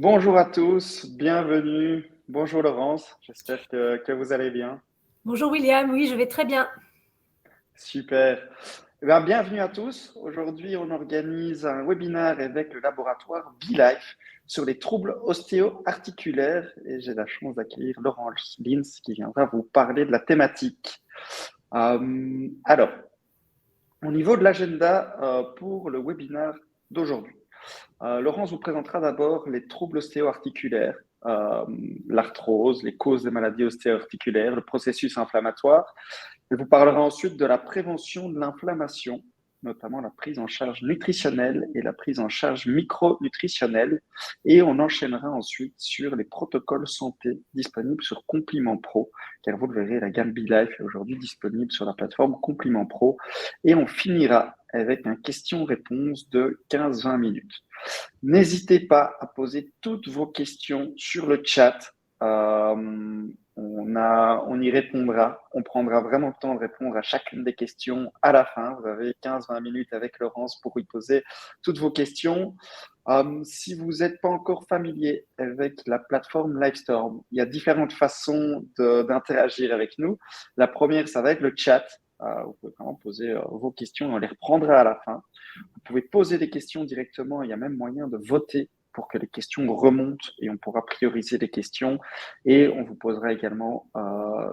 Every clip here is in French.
Bonjour à tous, bienvenue. Bonjour Laurence, j'espère que vous allez bien. Bonjour William, oui, je vais très bien. Super. Bienvenue à tous. Aujourd'hui, on organise un webinaire avec le laboratoire BeLife sur les troubles ostéo-articulaires et j'ai la chance d'accueillir Laurence Lins qui viendra vous parler de la thématique. Alors, au niveau de l'agenda pour le webinaire d'aujourd'hui. Laurence vous présentera d'abord les troubles ostéo-articulaires, euh, l'arthrose, les causes des maladies ostéo-articulaires, le processus inflammatoire. Elle vous parlera ensuite de la prévention de l'inflammation, notamment la prise en charge nutritionnelle et la prise en charge micronutritionnelle. Et on enchaînera ensuite sur les protocoles santé disponibles sur Compliment Pro, car vous le verrez, la gamme BeLife est aujourd'hui disponible sur la plateforme Compliment Pro. Et on finira avec un question-réponse de 15-20 minutes. N'hésitez pas à poser toutes vos questions sur le chat. On y répondra. On prendra vraiment le temps de répondre à chacune des questions à la fin. Vous avez 15-20 minutes avec Laurence pour y poser toutes vos questions. Si vous n'êtes pas encore familier avec la plateforme Livestorm, il y a différentes façons d'interagir avec nous. La première, ça va être le chat. Vous pouvez vraiment poser vos questions et on les reprendra à la fin. Vous pouvez poser des questions directement. Il y a même moyen de voter pour que les questions remontent et on pourra prioriser les questions. Et on vous posera également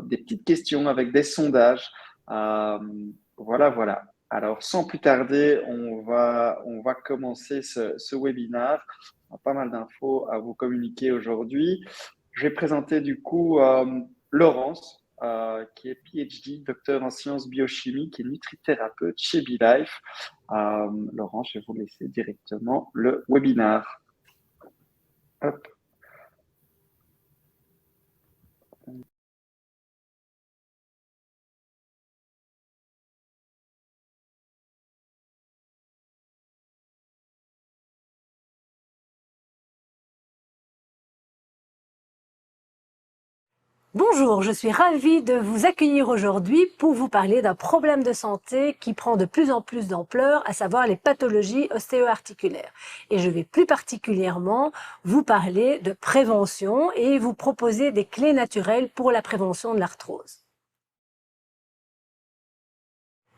des petites questions avec des sondages. Voilà. Alors, sans plus tarder, on va commencer ce webinaire. On a pas mal d'infos à vous communiquer aujourd'hui. Je vais présenter du coup Laurence, qui est PhD, docteur en sciences biochimiques et nutrithérapeute chez BeLife. Laurent, je vais vous laisser directement le webinaire. Hop. Bonjour, je suis ravie de vous accueillir aujourd'hui pour vous parler d'un problème de santé qui prend de plus en plus d'ampleur, à savoir les pathologies ostéo-articulaires. Et je vais plus particulièrement vous parler de prévention et vous proposer des clés naturelles pour la prévention de l'arthrose.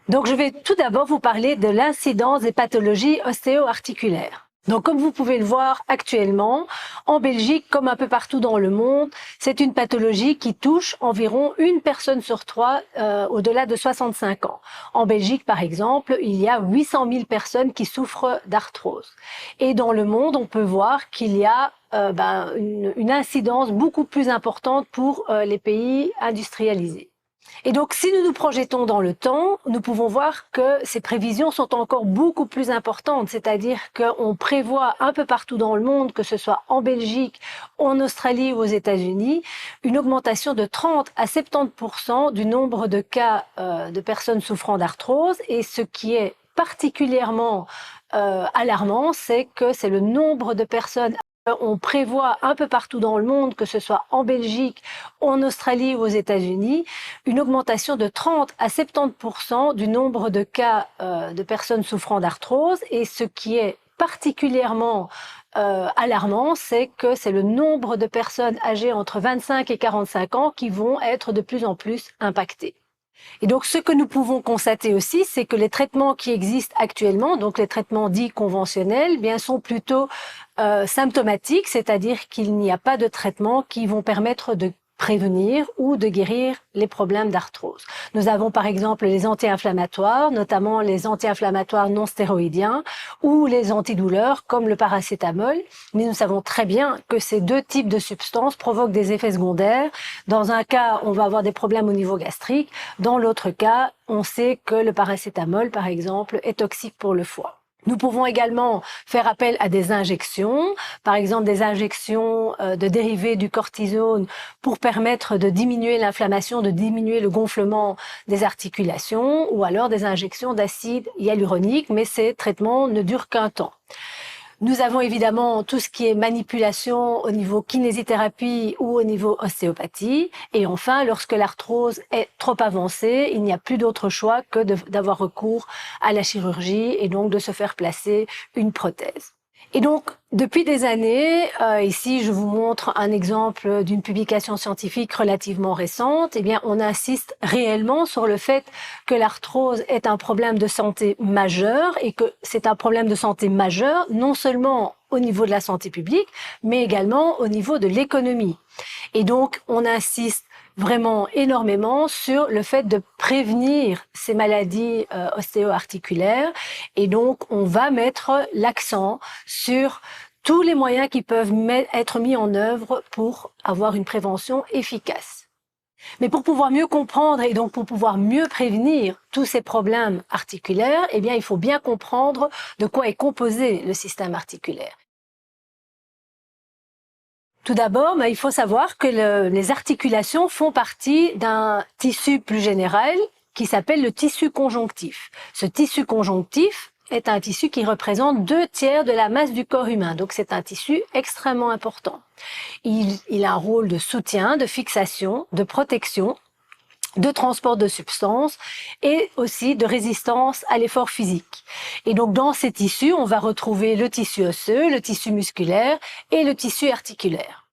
Donc je vais tout d'abord vous parler de l'incidence des pathologies ostéo-articulaires. Donc comme vous pouvez le voir actuellement, en Belgique comme un peu partout dans le monde, c'est une pathologie qui touche environ une personne sur trois au-delà de 65 ans. En Belgique par exemple, il y a 800 000 personnes qui souffrent d'arthrose. Et dans le monde, on peut voir qu'il y a une incidence beaucoup plus importante pour les pays industrialisés. Et donc, si nous nous projetons dans le temps, nous pouvons voir que ces prévisions sont encore beaucoup plus importantes, c'est-à-dire qu'on prévoit un peu partout dans le monde, que ce soit en Belgique, en Australie ou aux États-Unis, une augmentation de 30 à 70% du nombre de cas de personnes souffrant d'arthrose. Et ce qui est particulièrement alarmant, c'est que c'est le nombre de personnes. On prévoit un peu partout dans le monde, que ce soit en Belgique, en Australie ou aux États-Unis, une augmentation de 30 à 70% du nombre de cas de personnes souffrant d'arthrose. Et ce qui est particulièrement alarmant, c'est que c'est le nombre de personnes âgées entre 25 et 45 ans qui vont être de plus en plus impactées. Et donc, ce que nous pouvons constater aussi, c'est que les traitements qui existent actuellement, donc les traitements dits conventionnels, eh bien, sont plutôt symptomatiques, c'est-à-dire qu'il n'y a pas de traitements qui vont permettre de prévenir ou de guérir les problèmes d'arthrose. Nous avons par exemple les anti-inflammatoires, notamment les anti-inflammatoires non stéroïdiens ou les antidouleurs comme le paracétamol, mais nous savons très bien que ces deux types de substances provoquent des effets secondaires. Dans un cas, on va avoir des problèmes au niveau gastrique, dans l'autre cas, on sait que le paracétamol, par exemple, est toxique pour le foie. Nous pouvons également faire appel à des injections, par exemple des injections de dérivés du cortisone pour permettre de diminuer l'inflammation, de diminuer le gonflement des articulations, ou alors des injections d'acide hyaluronique, mais ces traitements ne durent qu'un temps. Nous avons évidemment tout ce qui est manipulation au niveau kinésithérapie ou au niveau ostéopathie. Et enfin, lorsque l'arthrose est trop avancée, il n'y a plus d'autre choix que d'avoir recours à la chirurgie et donc de se faire placer une prothèse. Et donc, depuis des années, ici je vous montre un exemple d'une publication scientifique relativement récente, eh bien on insiste réellement sur le fait que l'arthrose est un problème de santé majeur et que c'est un problème de santé majeur non seulement au niveau de la santé publique, mais également au niveau de l'économie. Et donc, on insiste vraiment énormément sur le fait de prévenir ces maladies ostéo-articulaires. Et donc, on va mettre l'accent sur tous les moyens qui peuvent être mis en œuvre pour avoir une prévention efficace. Mais pour pouvoir mieux comprendre et donc pour pouvoir mieux prévenir tous ces problèmes articulaires, eh bien, il faut bien comprendre de quoi est composé le système articulaire. Tout d'abord, il faut savoir que les articulations font partie d'un tissu plus général qui s'appelle le tissu conjonctif. Ce tissu conjonctif est un tissu qui représente 2/3 de la masse du corps humain. Donc c'est un tissu extrêmement important. Il a un rôle de soutien, de fixation, de protection, de transport de substances et aussi de résistance à l'effort physique. Et donc dans ces tissus, on va retrouver le tissu osseux, le tissu musculaire et le tissu articulaire.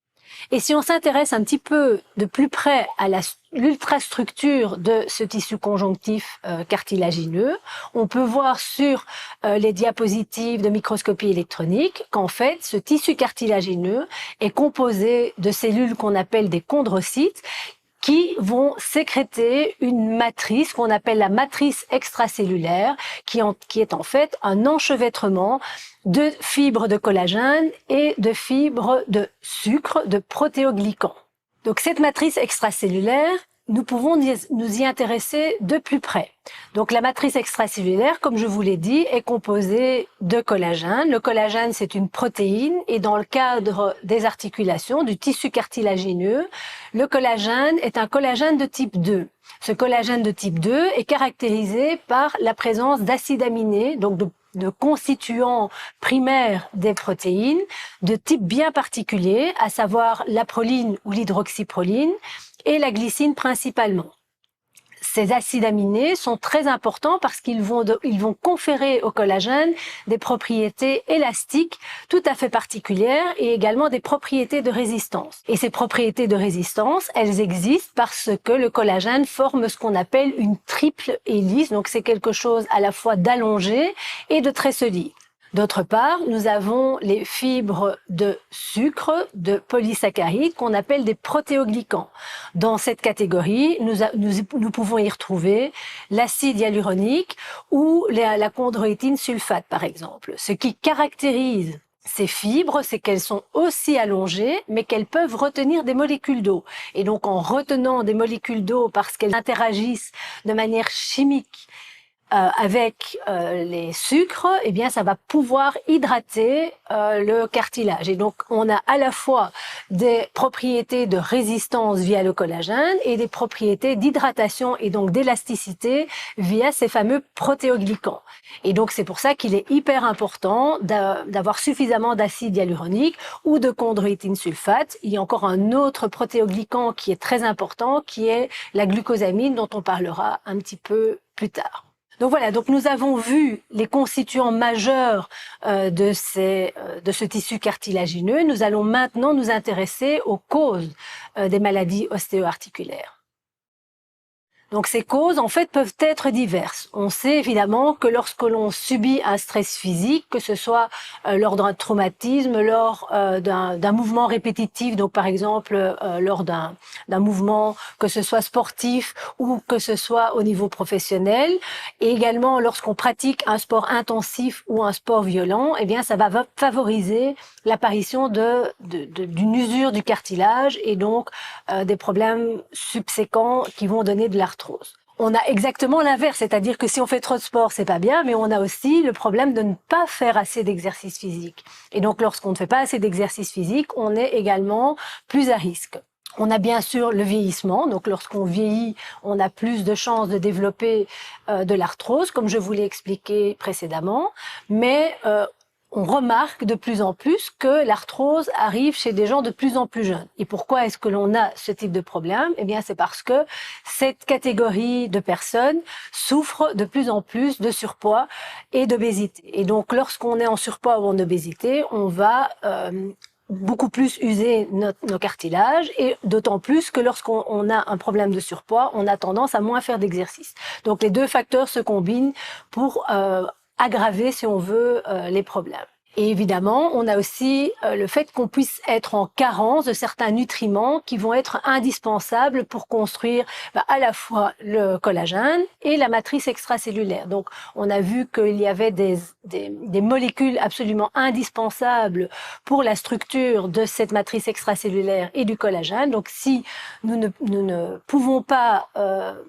Et si on s'intéresse un petit peu de plus près à l'ultrastructure de ce tissu conjonctif cartilagineux, on peut voir sur les diapositives de microscopie électronique qu'en fait, ce tissu cartilagineux est composé de cellules qu'on appelle des chondrocytes qui vont sécréter une matrice qu'on appelle la matrice extracellulaire, qui est en fait un enchevêtrement de fibres de collagène et de fibres de sucre, de protéoglycans. Donc cette matrice extracellulaire, nous pouvons nous y intéresser de plus près. Donc la matrice extracellulaire, comme je vous l'ai dit, est composée de collagène. Le collagène, c'est une protéine et dans le cadre des articulations, du tissu cartilagineux, le collagène est un collagène de type 2. Ce collagène de type 2 est caractérisé par la présence d'acides aminés, donc de constituants primaires des protéines, de type bien particulier, à savoir la proline ou l'hydroxyproline, et la glycine principalement. Ces acides aminés sont très importants parce qu'ils vont conférer au collagène des propriétés élastiques tout à fait particulières et également des propriétés de résistance. Et ces propriétés de résistance, elles existent parce que le collagène forme ce qu'on appelle une triple hélice, donc c'est quelque chose à la fois d'allongé et de très solide. D'autre part, nous avons les fibres de sucre, de polysaccharides, qu'on appelle des protéoglycans. Dans cette catégorie, nous pouvons y retrouver l'acide hyaluronique ou la chondroïtine sulfate, par exemple. Ce qui caractérise ces fibres, c'est qu'elles sont aussi allongées, mais qu'elles peuvent retenir des molécules d'eau. Et donc, en retenant des molécules d'eau parce qu'elles interagissent de manière chimique avec les sucres, eh bien, ça va pouvoir hydrater le cartilage. Et donc, on a à la fois des propriétés de résistance via le collagène et des propriétés d'hydratation et donc d'élasticité via ces fameux protéoglycans. Et donc, c'est pour ça qu'il est hyper important d'avoir suffisamment d'acide hyaluronique ou de chondroïtine sulfate. Il y a encore un autre protéoglycan qui est très important, qui est la glucosamine, dont on parlera un petit peu plus tard. Donc voilà, donc nous avons vu les constituants majeurs de ce tissu cartilagineux. Nous allons maintenant nous intéresser aux causes des maladies ostéo-articulaires. Donc ces causes, en fait, peuvent être diverses. On sait évidemment que lorsque l'on subit un stress physique, que ce soit lors d'un traumatisme, lors d'un mouvement répétitif, donc par exemple lors d'un mouvement, que ce soit sportif ou que ce soit au niveau professionnel, et également lorsqu'on pratique un sport intensif ou un sport violent, eh bien ça va favoriser l'apparition d'une usure du cartilage et donc des problèmes subséquents qui vont donner de l'arthrose. On a exactement l'inverse, c'est-à-dire que si on fait trop de sport, c'est pas bien, mais on a aussi le problème de ne pas faire assez d'exercice physique. Et donc, lorsqu'on ne fait pas assez d'exercice physique, on est également plus à risque. On a bien sûr le vieillissement, donc lorsqu'on vieillit, on a plus de chances de développer de l'arthrose, comme je vous l'ai expliqué précédemment, mais on remarque de plus en plus que l'arthrose arrive chez des gens de plus en plus jeunes. Et pourquoi est-ce que l'on a ce type de problème? Eh bien, c'est parce que cette catégorie de personnes souffre de plus en plus de surpoids et d'obésité. Et donc, lorsqu'on est en surpoids ou en obésité, on va beaucoup plus user nos cartilages, et d'autant plus que lorsqu'on a un problème de surpoids, on a tendance à moins faire d'exercice. Donc, les deux facteurs se combinent pour aggraver, si on veut, les problèmes. Et évidemment, on a aussi le fait qu'on puisse être en carence de certains nutriments qui vont être indispensables pour construire à la fois le collagène et la matrice extracellulaire. Donc, on a vu qu'il y avait des molécules absolument indispensables pour la structure de cette matrice extracellulaire et du collagène. Donc, si nous ne pouvons pas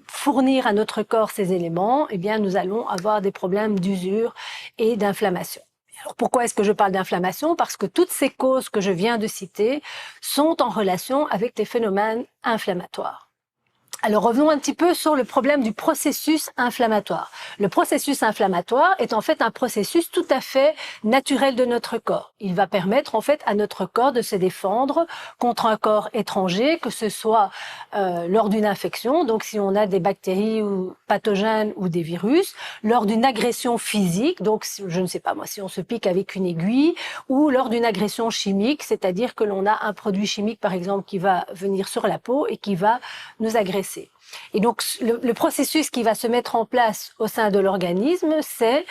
fournir à notre corps ces éléments, eh bien, nous allons avoir des problèmes d'usure et d'inflammation. Alors pourquoi est-ce que je parle d'inflammation? Parce que toutes ces causes que je viens de citer sont en relation avec les phénomènes inflammatoires. Alors revenons un petit peu sur le problème du processus inflammatoire. Le processus inflammatoire est en fait un processus tout à fait naturel de notre corps. Il va permettre en fait à notre corps de se défendre contre un corps étranger, que ce soit lors d'une infection, donc si on a des bactéries ou pathogènes ou des virus, lors d'une agression physique, donc je ne sais pas moi, si on se pique avec une aiguille, ou lors d'une agression chimique, c'est-à-dire que l'on a un produit chimique par exemple qui va venir sur la peau et qui va nous agresser. Et donc, le processus qui va se mettre en place au sein de l'organisme, c'est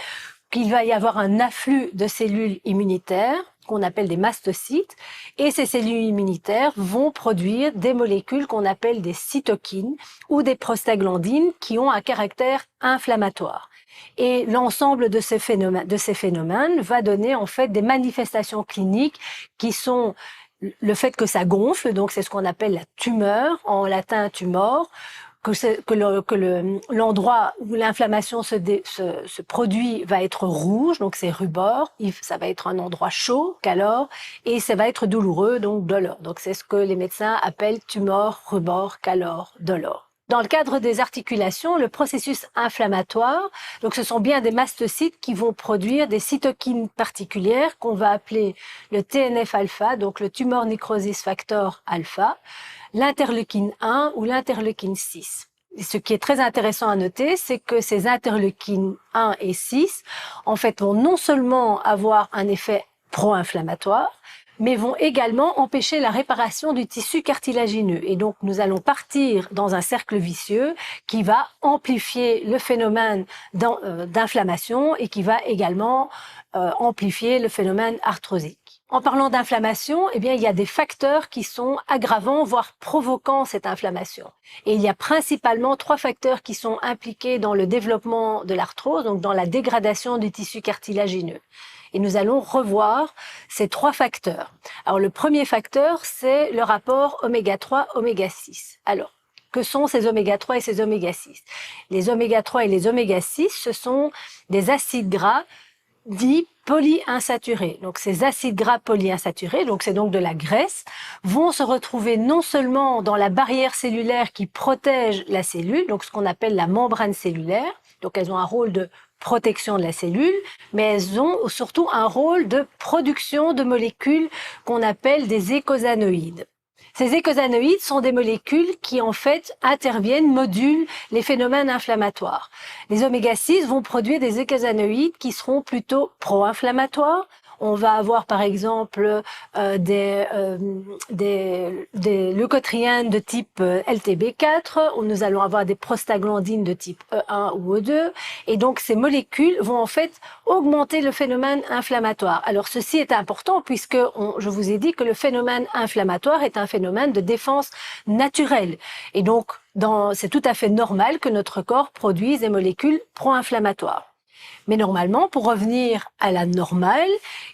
qu'il va y avoir un afflux de cellules immunitaires qu'on appelle des mastocytes, et ces cellules immunitaires vont produire des molécules qu'on appelle des cytokines ou des prostaglandines qui ont un caractère inflammatoire. Et l'ensemble de ces phénomènes va donner en fait des manifestations cliniques qui sont le fait que ça gonfle, donc c'est ce qu'on appelle la tumeur, en latin tumor, que l'endroit où l'inflammation se produit va être rouge, donc c'est rubor, ça va être un endroit chaud, calor, et ça va être douloureux, donc dolor. Donc c'est ce que les médecins appellent tumor, rubor, calor, dolor. Dans le cadre des articulations, le processus inflammatoire, donc ce sont bien des mastocytes qui vont produire des cytokines particulières qu'on va appeler le TNF-alpha, donc le tumor necrosis factor alpha, l'interleukine 1 ou l'interleukine 6. Et ce qui est très intéressant à noter, c'est que ces interleukines 1 et 6, en fait, vont non seulement avoir un effet pro-inflammatoire, mais vont également empêcher la réparation du tissu cartilagineux. Et donc, nous allons partir dans un cercle vicieux qui va amplifier le phénomène d'inflammation et qui va également amplifier le phénomène arthrosique. En parlant d'inflammation, eh bien, il y a des facteurs qui sont aggravants, voire provoquant cette inflammation. Et il y a principalement 3 facteurs qui sont impliqués dans le développement de l'arthrose, donc dans la dégradation du tissu cartilagineux. Et nous allons revoir ces 3 facteurs. Alors, le premier facteur, c'est le rapport oméga 3, oméga 6. Alors, que sont ces oméga 3 et ces oméga 6? Les oméga 3 et les oméga 6, ce sont des acides gras dits polyinsaturés. Donc, ces acides gras polyinsaturés, donc c'est donc de la graisse, vont se retrouver non seulement dans la barrière cellulaire qui protège la cellule, donc ce qu'on appelle la membrane cellulaire, donc elles ont un rôle de protection de la cellule, mais elles ont surtout un rôle de production de molécules qu'on appelle des eicosanoïdes. Ces eicosanoïdes sont des molécules qui, en fait, interviennent, modulent les phénomènes inflammatoires. Les oméga-6 vont produire des eicosanoïdes qui seront plutôt pro-inflammatoires. On va avoir, par exemple, des leucotriènes de type LTB4, où nous allons avoir des prostaglandines de type E1 ou E2. Et donc, ces molécules vont, en fait, augmenter le phénomène inflammatoire. Alors, ceci est important puisque je vous ai dit que le phénomène inflammatoire est un phénomène de défense naturelle. Et donc, c'est tout à fait normal que notre corps produise des molécules pro-inflammatoires. Mais normalement, pour revenir à la normale,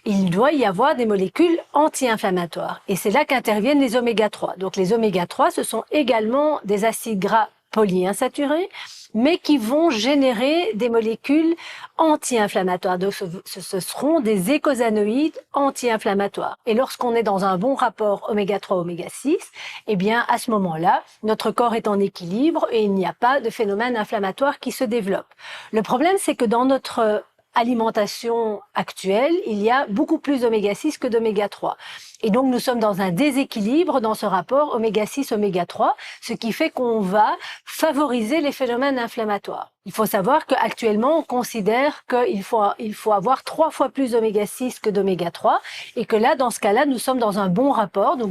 il doit y avoir des molécules anti-inflammatoires. Et c'est là qu'interviennent les oméga 3. Donc les oméga 3, ce sont également des acides gras polyinsaturés, mais qui vont générer des molécules anti-inflammatoires. Donc ce seront des eicosanoïdes anti-inflammatoires. Et lorsqu'on est dans un bon rapport oméga 3, oméga 6, eh bien à ce moment-là, notre corps est en équilibre et il n'y a pas de phénomène inflammatoire qui se développe. Le problème, c'est que dans notre alimentation actuelle, il y a beaucoup plus d'oméga 6 que d'oméga 3. Et donc, nous sommes dans un déséquilibre dans ce rapport oméga 6, oméga 3, ce qui fait qu'on va favoriser les phénomènes inflammatoires. Il faut savoir qu'actuellement, on considère qu'il faut avoir 3 fois plus d'oméga 6 que d'oméga 3 et que là, dans ce cas-là, nous sommes dans un bon rapport. Donc,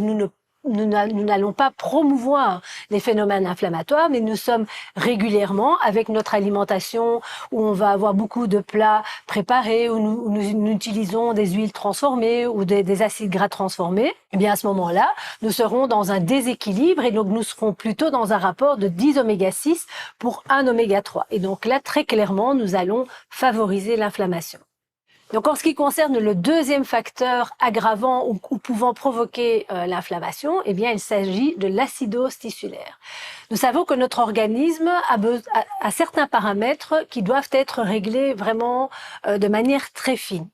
nous n'allons pas promouvoir les phénomènes inflammatoires, mais nous sommes régulièrement avec notre alimentation où on va avoir beaucoup de plats préparés, où nous utilisons des huiles transformées ou des acides gras transformés. Eh bien, à ce moment-là, nous serons dans un déséquilibre et donc nous serons plutôt dans un rapport de 10 oméga 6 pour 1 oméga 3. Et donc là, très clairement, nous allons favoriser l'inflammation. Donc, en ce qui concerne le deuxième facteur aggravant ou pouvant provoquer l'inflammation, eh bien, il s'agit de l'acidose tissulaire. Nous savons que notre organisme a certains paramètres qui doivent être réglés vraiment de manière très fine.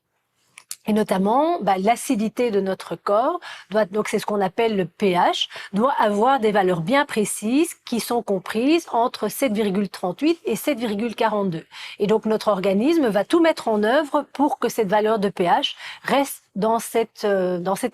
Et notamment, l'acidité de notre corps donc c'est ce qu'on appelle le pH, doit avoir des valeurs bien précises qui sont comprises entre 7,38 et 7,42. Et donc notre organisme va tout mettre en œuvre pour que cette valeur de pH reste dans cette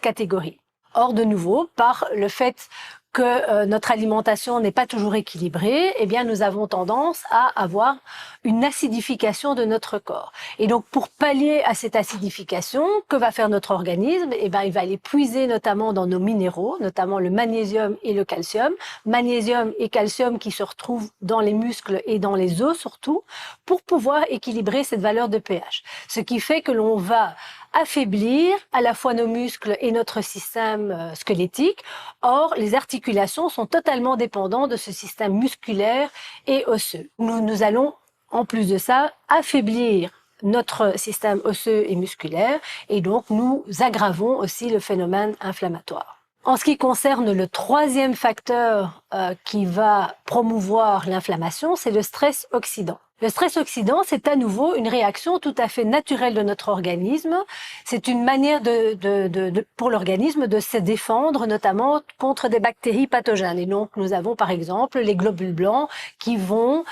catégorie. Or, de nouveau, par le fait que notre alimentation n'est pas toujours équilibrée, eh bien nous avons tendance à avoir une acidification de notre corps. Et donc pour pallier à cette acidification, que va faire notre organisme? Eh bien il va aller puiser notamment dans nos minéraux, notamment le magnésium et le calcium. Magnésium et calcium qui se retrouvent dans les muscles et dans les os surtout, pour pouvoir équilibrer cette valeur de pH. Ce qui fait que l'on va affaiblir à la fois nos muscles et notre système squelettique. Or, les articulations sont totalement dépendantes de ce système musculaire et osseux. Nous allons, en plus de ça, affaiblir notre système osseux et musculaire et donc nous aggravons aussi le phénomène inflammatoire. En ce qui concerne le troisième facteur qui va promouvoir l'inflammation, c'est le stress oxydant. Le stress oxydant, c'est à nouveau une réaction tout à fait naturelle de notre organisme. C'est une manière pour l'organisme de se défendre, notamment contre des bactéries pathogènes. Et donc, nous avons par exemple les globules blancs qui vont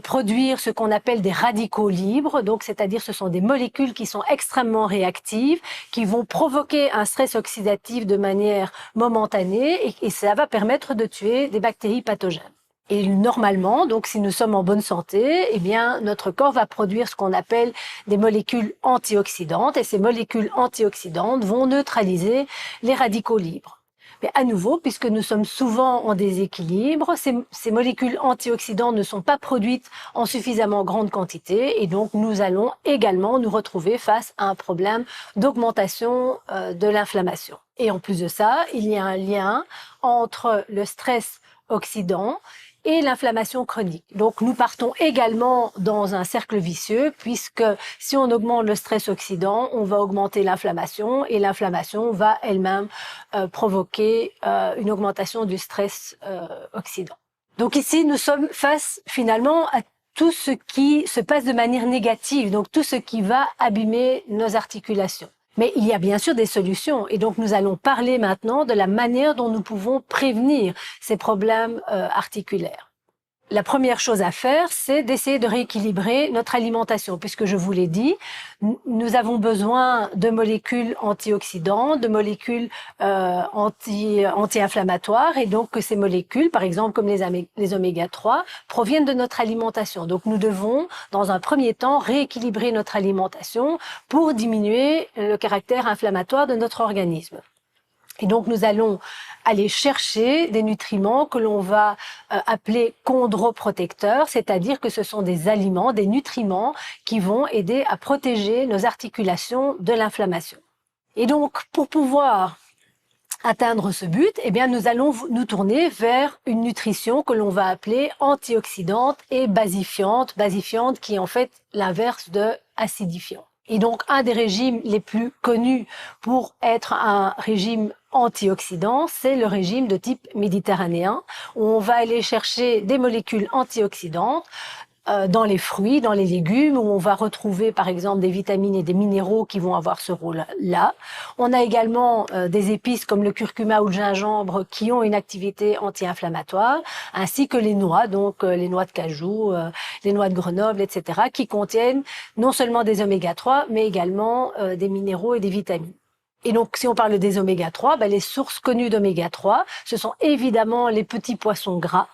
produire ce qu'on appelle des radicaux libres. Donc, c'est-à-dire ce sont des molécules qui sont extrêmement réactives, qui vont provoquer un stress oxydatif de manière momentanée et ça va permettre de tuer des bactéries pathogènes. Et normalement, donc si nous sommes en bonne santé, eh bien notre corps va produire ce qu'on appelle des molécules antioxydantes et ces molécules antioxydantes vont neutraliser les radicaux libres. Mais à nouveau, puisque nous sommes souvent en déséquilibre, ces molécules antioxydantes ne sont pas produites en suffisamment grande quantité et donc nous allons également nous retrouver face à un problème d'augmentation de l'inflammation. Et en plus de ça, il y a un lien entre le stress oxydant et l'inflammation chronique. Donc nous partons également dans un cercle vicieux puisque si on augmente le stress oxydant, on va augmenter l'inflammation et l'inflammation va elle-même provoquer une augmentation du stress oxydant. Donc ici, nous sommes face finalement à tout ce qui se passe de manière négative, donc tout ce qui va abîmer nos articulations. Mais il y a bien sûr des solutions et donc nous allons parler maintenant de la manière dont nous pouvons prévenir ces problèmes articulaires. La première chose à faire, c'est d'essayer de rééquilibrer notre alimentation, puisque je vous l'ai dit, nous avons besoin de molécules antioxydantes, de molécules anti-inflammatoires, et donc que ces molécules, par exemple comme les oméga 3, proviennent de notre alimentation. Donc nous devons, dans un premier temps, rééquilibrer notre alimentation pour diminuer le caractère inflammatoire de notre organisme. Et donc, nous allons aller chercher des nutriments que l'on va appeler chondroprotecteurs, c'est-à-dire que ce sont des aliments, des nutriments qui vont aider à protéger nos articulations de l'inflammation. Et donc, pour pouvoir atteindre ce but, eh bien, nous allons nous tourner vers une nutrition que l'on va appeler antioxydante et basifiante. Basifiante qui est en fait l'inverse de acidifiant. Et donc, un des régimes les plus connus pour être un régime antioxydant, c'est le régime de type méditerranéen, où on va aller chercher des molécules antioxydantes dans les fruits, dans les légumes, où on va retrouver par exemple des vitamines et des minéraux qui vont avoir ce rôle-là. On a également des épices comme le curcuma ou le gingembre qui ont une activité anti-inflammatoire, ainsi que les noix, donc les noix de cajou, les noix de Grenoble, etc., qui contiennent non seulement des oméga 3, mais également des minéraux et des vitamines. Et donc, si on parle des oméga 3, les sources connues d'oméga 3, ce sont évidemment les petits poissons gras,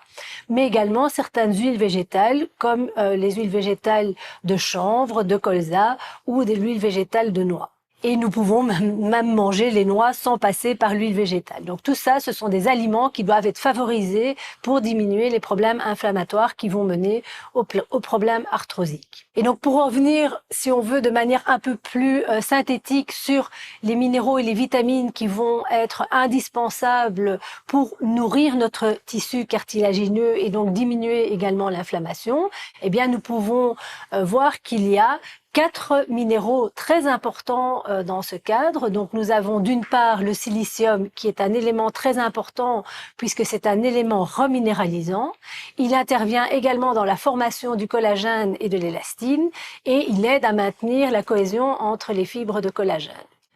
mais également certaines huiles végétales, comme les huiles végétales de chanvre, de colza ou des huiles végétales de noix. Et nous pouvons même manger les noix sans passer par l'huile végétale. Donc tout ça, ce sont des aliments qui doivent être favorisés pour diminuer les problèmes inflammatoires qui vont mener aux problèmes arthrosiques. Et donc pour revenir, si on veut, de manière un peu plus synthétique sur les minéraux et les vitamines qui vont être indispensables pour nourrir notre tissu cartilagineux et donc diminuer également l'inflammation, eh bien nous pouvons voir qu'il y a 4 minéraux très importants dans ce cadre. Donc nous avons d'une part le silicium qui est un élément très important puisque c'est un élément reminéralisant. Il intervient également dans la formation du collagène et de l'élastine et il aide à maintenir la cohésion entre les fibres de collagène.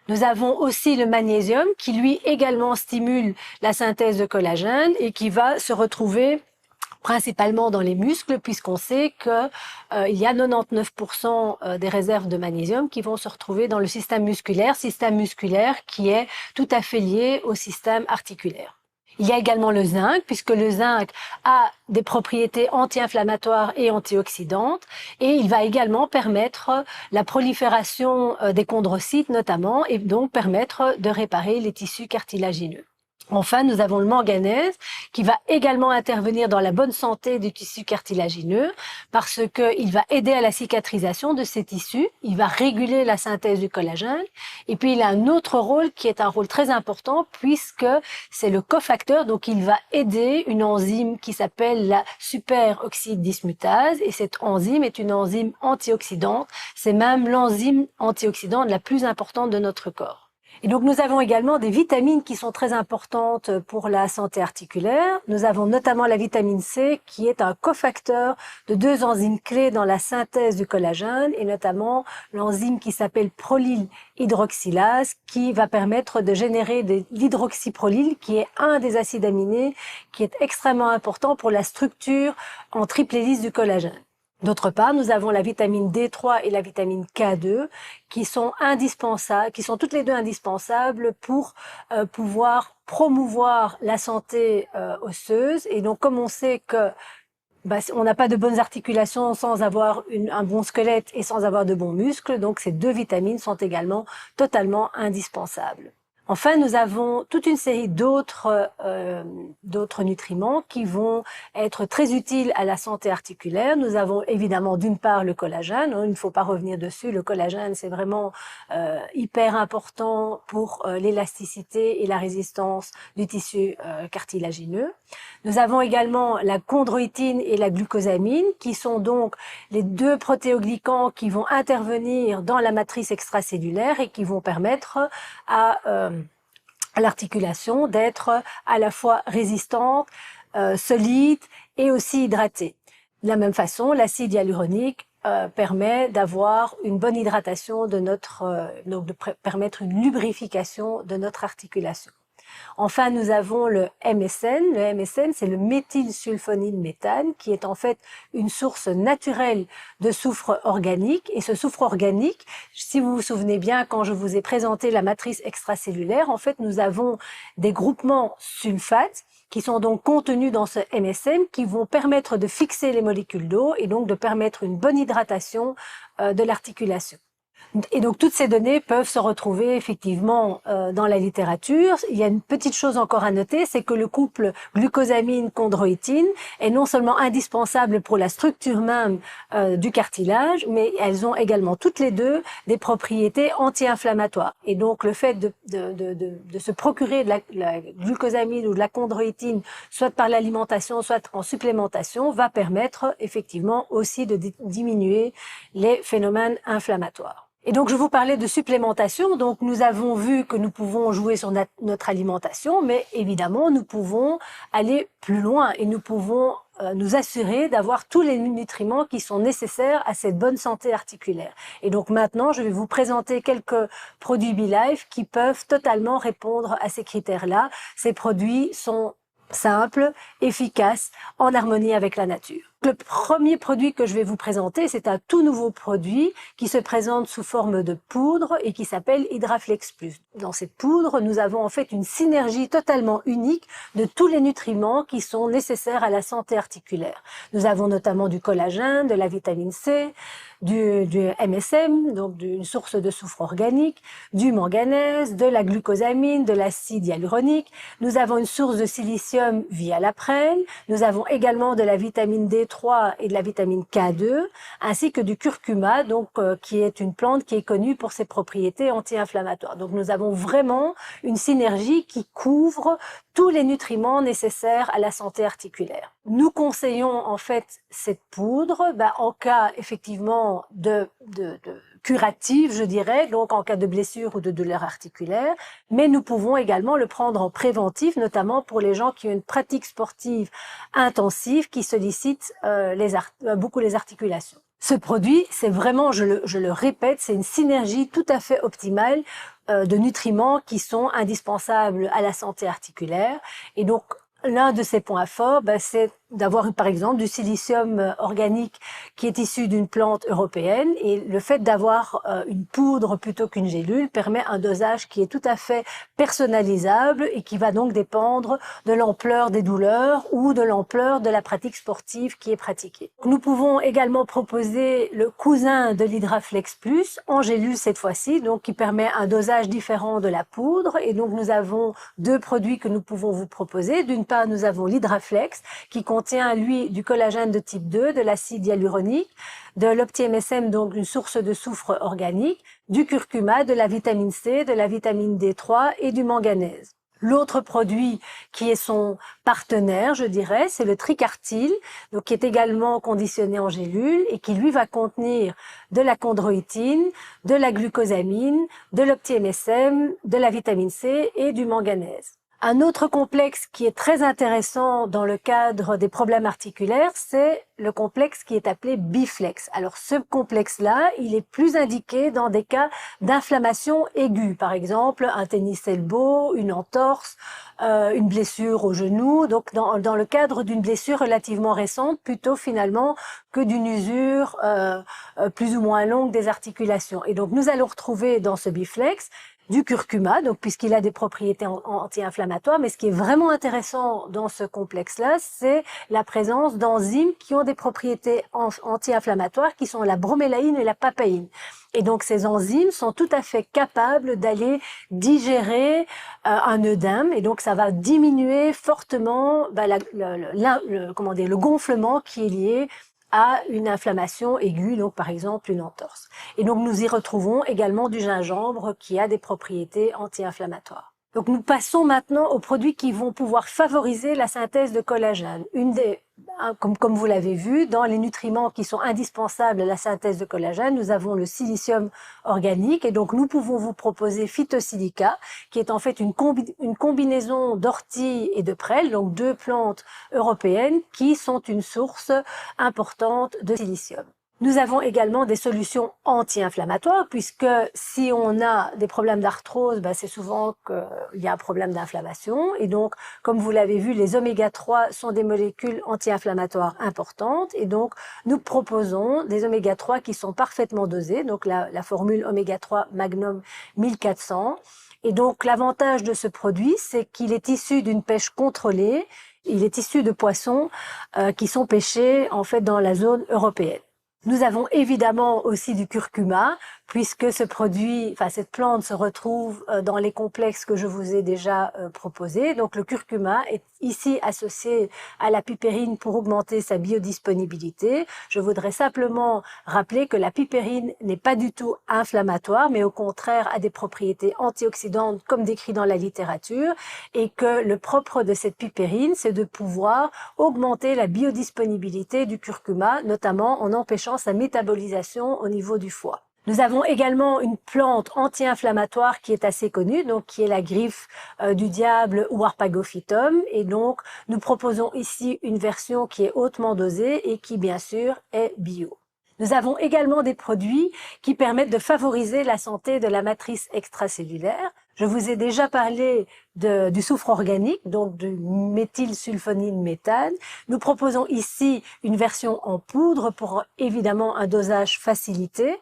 Nous avons aussi le magnésium qui lui également stimule la synthèse de collagène et qui va se retrouver principalement dans les muscles, puisqu'on sait que il y a 99% des réserves de magnésium qui vont se retrouver dans le système musculaire qui est tout à fait lié au système articulaire. Il y a également le zinc, puisque le zinc a des propriétés anti-inflammatoires et antioxydantes, et il va également permettre la prolifération des chondrocytes notamment, et donc permettre de réparer les tissus cartilagineux. Enfin, nous avons le manganèse qui va également intervenir dans la bonne santé du tissu cartilagineux parce qu'il va aider à la cicatrisation de ces tissus, il va réguler la synthèse du collagène et puis il a un autre rôle qui est un rôle très important puisque c'est le cofacteur, donc il va aider une enzyme qui s'appelle la superoxyde dismutase et cette enzyme est une enzyme antioxydante, c'est même l'enzyme antioxydante la plus importante de notre corps. Et donc nous avons également des vitamines qui sont très importantes pour la santé articulaire. Nous avons notamment la vitamine C qui est un cofacteur de 2 enzymes clés dans la synthèse du collagène et notamment l'enzyme qui s'appelle prolyl hydroxylase qui va permettre de générer de l'hydroxyprolyl qui est un des acides aminés qui est extrêmement important pour la structure en triple hélice du collagène. D'autre part, nous avons la vitamine D3 et la vitamine K2 qui sont indispensables, qui sont toutes les deux indispensables pour pouvoir promouvoir la santé osseuse. Et donc, comme on sait que on n'a pas de bonnes articulations sans avoir un bon squelette et sans avoir de bons muscles, donc ces 2 vitamines sont également totalement indispensables. Enfin, nous avons toute une série d'autres nutriments qui vont être très utiles à la santé articulaire. Nous avons évidemment d'une part le collagène, il ne faut pas revenir dessus, le collagène c'est vraiment hyper important pour l'élasticité et la résistance du tissu cartilagineux. Nous avons également la chondroïtine et la glucosamine qui sont donc les 2 protéoglycans qui vont intervenir dans la matrice extracellulaire et qui vont permettre à l'articulation d'être à la fois résistante, solide et aussi hydratée. De la même façon, l'acide hyaluronique permet d'avoir une bonne hydratation de donc de permettre une lubrification de notre articulation. Enfin, nous avons le MSM. Le MSM, c'est le méthylsulfonylméthane, qui est en fait une source naturelle de soufre organique. Et ce soufre organique, si vous vous souvenez bien, quand je vous ai présenté la matrice extracellulaire, en fait, nous avons des groupements sulfates qui sont donc contenus dans ce MSM, qui vont permettre de fixer les molécules d'eau et donc de permettre une bonne hydratation de l'articulation. Et donc toutes ces données peuvent se retrouver effectivement dans la littérature. Il y a une petite chose encore à noter, c'est que le couple glucosamine-chondroïtine est non seulement indispensable pour la structure même du cartilage, mais elles ont également toutes les deux des propriétés anti-inflammatoires. Et donc le fait de se procurer de la glucosamine ou de la chondroïtine, soit par l'alimentation, soit en supplémentation, va permettre effectivement aussi de diminuer les phénomènes inflammatoires. Et donc, je vous parlais de supplémentation. Donc, nous avons vu que nous pouvons jouer sur notre alimentation, mais évidemment, nous pouvons aller plus loin et nous pouvons nous assurer d'avoir tous les nutriments qui sont nécessaires à cette bonne santé articulaire. Et donc maintenant, je vais vous présenter quelques produits BeLife qui peuvent totalement répondre à ces critères-là. Ces produits sont simples, efficaces, en harmonie avec la nature. Le premier produit que je vais vous présenter, c'est un tout nouveau produit qui se présente sous forme de poudre et qui s'appelle Hydraflex Plus. Dans cette poudre, nous avons en fait une synergie totalement unique de tous les nutriments qui sont nécessaires à la santé articulaire. Nous avons notamment du collagène, de la vitamine C, du MSM, donc une source de soufre organique, du manganèse, de la glucosamine, de l'acide hyaluronique. Nous avons une source de silicium via la prêle. Nous avons également de la vitamine D3 et de la vitamine K2, ainsi que du curcuma, donc qui est une plante qui est connue pour ses propriétés anti-inflammatoires. Donc nous avons vraiment une synergie qui couvre tous les nutriments nécessaires à la santé articulaire. Nous conseillons en fait cette poudre en cas effectivement de curative, je dirais, donc en cas de blessure ou de douleur articulaire, mais nous pouvons également le prendre en préventif, notamment pour les gens qui ont une pratique sportive intensive qui sollicite beaucoup les articulations. Ce produit, c'est vraiment, je le répète, c'est une synergie tout à fait optimale de nutriments qui sont indispensables à la santé articulaire. Et donc, l'un de ses points forts, c'est d'avoir par exemple du silicium organique qui est issu d'une plante européenne, et le fait d'avoir une poudre plutôt qu'une gélule permet un dosage qui est tout à fait personnalisable et qui va donc dépendre de l'ampleur des douleurs ou de l'ampleur de la pratique sportive qui est pratiquée. Nous pouvons également proposer le cousin de l'Hydraflex Plus en gélule cette fois-ci, donc qui permet un dosage différent de la poudre, et donc nous avons deux produits que nous pouvons vous proposer. D'une part, nous avons l'Hydraflex qui contient, lui, du collagène de type 2, de l'acide hyaluronique, de l'OptiMSM, donc une source de soufre organique, du curcuma, de la vitamine C, de la vitamine D3 et du manganèse. L'autre produit qui est son partenaire, je dirais, c'est le tricartyle, donc qui est également conditionné en gélule et qui lui va contenir de la chondroïtine, de la glucosamine, de l'OptiMSM, de la vitamine C et du manganèse. Un autre complexe qui est très intéressant dans le cadre des problèmes articulaires, c'est le complexe qui est appelé Biflex. Alors ce complexe-là, il est plus indiqué dans des cas d'inflammation aiguë, par exemple un tennis elbow, une entorse, une blessure au genou, donc dans le cadre d'une blessure relativement récente, plutôt finalement que d'une usure plus ou moins longue des articulations. Et donc nous allons retrouver dans ce Biflex du curcuma, donc puisqu'il a des propriétés anti-inflammatoires, mais ce qui est vraiment intéressant dans ce complexe-là, c'est la présence d'enzymes qui ont des propriétés anti-inflammatoires, qui sont la bromélaïne et la papaïne. Et donc ces enzymes sont tout à fait capables d'aller digérer un œdème, et donc ça va diminuer fortement le gonflement qui est lié à une inflammation aiguë, donc par exemple une entorse. Et donc nous y retrouvons également du gingembre qui a des propriétés anti-inflammatoires. Donc nous passons maintenant aux produits qui vont pouvoir favoriser la synthèse de collagène. Comme vous l'avez vu, dans les nutriments qui sont indispensables à la synthèse de collagène, nous avons le silicium organique, et donc nous pouvons vous proposer Phytosilica, qui est en fait une combinaison d'ortie et de prêle, donc deux plantes européennes qui sont une source importante de silicium. Nous avons également des solutions anti-inflammatoires, puisque si on a des problèmes d'arthrose, c'est souvent qu'il y a un problème d'inflammation. Et donc, comme vous l'avez vu, les oméga 3 sont des molécules anti-inflammatoires importantes. Et donc, nous proposons des oméga 3 qui sont parfaitement dosés. Donc, la formule oméga 3 Magnum 1400. Et donc, l'avantage de ce produit, c'est qu'il est issu d'une pêche contrôlée. Il est issu de poissons qui sont pêchés, en fait, dans la zone européenne. Nous avons évidemment aussi du curcuma, puisque cette plante se retrouve dans les complexes que je vous ai déjà proposés. Donc le curcuma est ici associé à la pipérine pour augmenter sa biodisponibilité. Je voudrais simplement rappeler que la pipérine n'est pas du tout inflammatoire, mais au contraire a des propriétés antioxydantes comme décrit dans la littérature, et que le propre de cette pipérine, c'est de pouvoir augmenter la biodisponibilité du curcuma, notamment en empêchant sa métabolisation au niveau du foie. Nous avons également une plante anti-inflammatoire qui est assez connue, donc qui est la griffe du diable ou Harpagophytum. Et donc, nous proposons ici une version qui est hautement dosée et qui, bien sûr, est bio. Nous avons également des produits qui permettent de favoriser la santé de la matrice extracellulaire. Je vous ai déjà parlé du soufre organique, donc du méthylsulfonine méthane. Nous proposons ici une version en poudre pour évidemment un dosage facilité.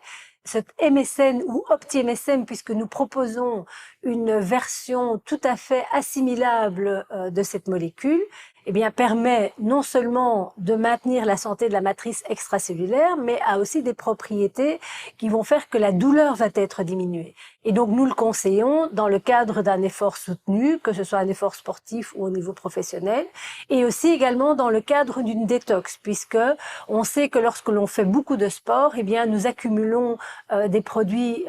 Cet MSM ou OptiMSM, puisque nous proposons une version tout à fait assimilable de cette molécule, eh bien, permet non seulement de maintenir la santé de la matrice extracellulaire, mais a aussi des propriétés qui vont faire que la douleur va être diminuée. Et donc, nous le conseillons dans le cadre d'un effort soutenu, que ce soit un effort sportif ou au niveau professionnel, et aussi également dans le cadre d'une détox, puisque on sait que lorsque l'on fait beaucoup de sport, eh bien, nous accumulons des produits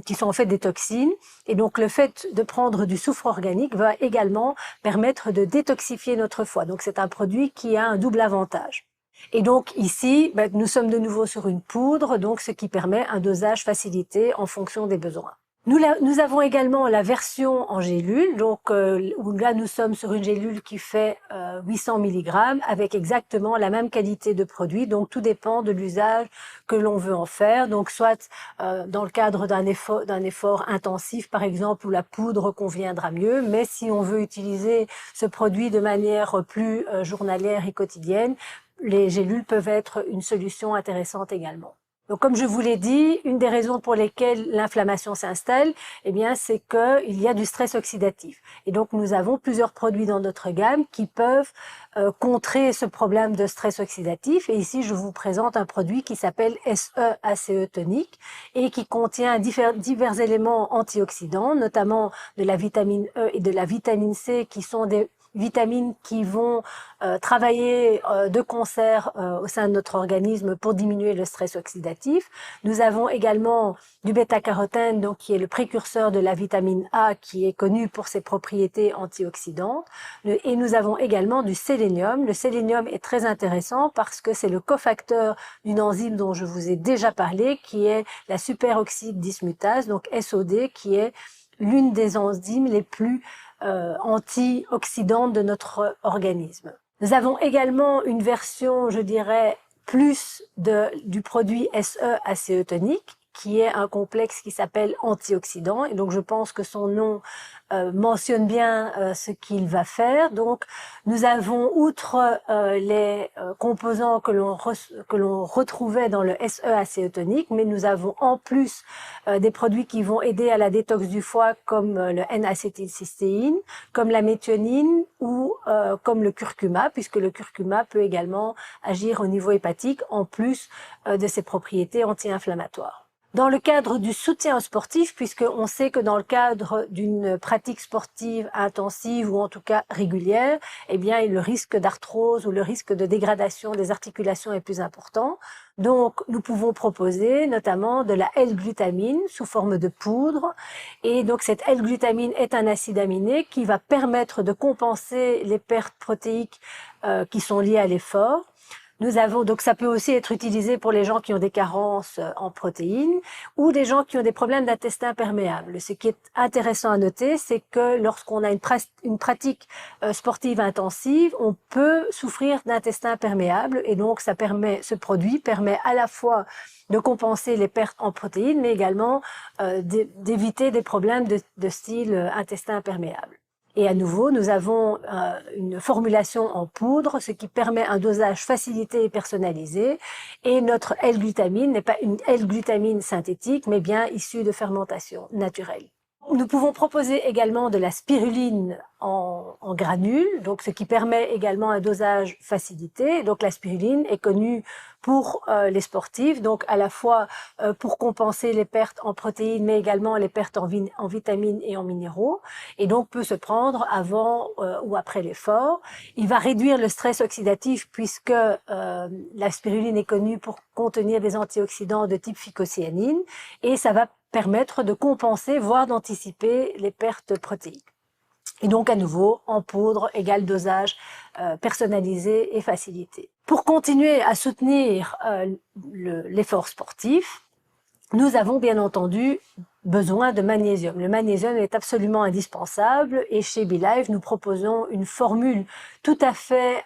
qui sont en fait des toxines. Et donc, le fait de prendre du soufre organique va également permettre de détoxifier notre foie. Donc, c'est un produit qui a un double avantage. Et donc, ici, nous sommes de nouveau sur une poudre, donc ce qui permet un dosage facilité en fonction des besoins. Nous avons également la version en gélule, donc où là nous sommes sur une gélule qui fait 800 mg avec exactement la même qualité de produit. Donc tout dépend de l'usage que l'on veut en faire. Donc soit dans le cadre d'un effort intensif par exemple où la poudre conviendra mieux, mais si on veut utiliser ce produit de manière plus journalière et quotidienne, les gélules peuvent être une solution intéressante également. Donc, comme je vous l'ai dit, une des raisons pour lesquelles l'inflammation s'installe, eh bien, c'est qu'il y a du stress oxydatif. Et donc, nous avons plusieurs produits dans notre gamme qui peuvent contrer ce problème de stress oxydatif. Et ici, je vous présente un produit qui s'appelle SE-ACE tonique et qui contient divers éléments antioxydants, notamment de la vitamine E et de la vitamine C, qui sont des vitamines qui vont travailler de concert au sein de notre organisme pour diminuer le stress oxydatif. Nous avons également du bêta-carotène, donc qui est le précurseur de la vitamine A, qui est connu pour ses propriétés antioxydantes. Et nous avons également du sélénium. Le sélénium est très intéressant parce que c'est le cofacteur d'une enzyme dont je vous ai déjà parlé, qui est la superoxyde dismutase, donc SOD, qui est l'une des enzymes les plus antioxydantes de notre organisme. Nous avons également une version, je dirais, plus du produit SE-ACE tonique, qui est un complexe qui s'appelle antioxydant. Et donc, je pense que son nom mentionne bien ce qu'il va faire. Donc, nous avons, outre les composants que l'on retrouvait dans le SE-ACE tonique, mais nous avons en plus des produits qui vont aider à la détox du foie, comme le N-acétylcystéine, comme la méthionine ou comme le curcuma, puisque le curcuma peut également agir au niveau hépatique, en plus de ses propriétés anti-inflammatoires. Dans le cadre du soutien aux sportifs, puisqu'on sait que dans le cadre d'une pratique sportive intensive ou en tout cas régulière, eh bien, le risque d'arthrose ou le risque de dégradation des articulations est plus important. Donc, nous pouvons proposer notamment de la L-glutamine sous forme de poudre. Et donc, cette L-glutamine est un acide aminé qui va permettre de compenser les pertes protéiques qui sont liées à l'effort. Nous avons, donc ça peut aussi être utilisé pour les gens qui ont des carences en protéines ou des gens qui ont des problèmes d'intestin perméable. Ce qui est intéressant à noter, c'est que lorsqu'on a une pratique sportive intensive, on peut souffrir d'intestin perméable et donc ce produit permet à la fois de compenser les pertes en protéines, mais également d'éviter des problèmes de style intestin perméable. Et à nouveau, nous avons une formulation en poudre, ce qui permet un dosage facilité et personnalisé. Et notre L-glutamine n'est pas une L-glutamine synthétique, mais bien issue de fermentation naturelle. Nous pouvons proposer également de la spiruline en granules, donc ce qui permet également un dosage facilité. Donc la spiruline est connue pour les sportifs, donc à la fois pour compenser les pertes en protéines, mais également les pertes en vitamines et en minéraux, et donc peut se prendre avant ou après l'effort. Il va réduire le stress oxydatif puisque la spiruline est connue pour contenir des antioxydants de type phycocyanine, et ça va permettre de compenser, voire d'anticiper les pertes protéiques. Et donc, à nouveau, en poudre, égal dosage personnalisé et facilité. Pour continuer à soutenir l'effort sportif, nous avons bien entendu besoin de magnésium. Le magnésium est absolument indispensable et chez BeLive, nous proposons une formule tout à fait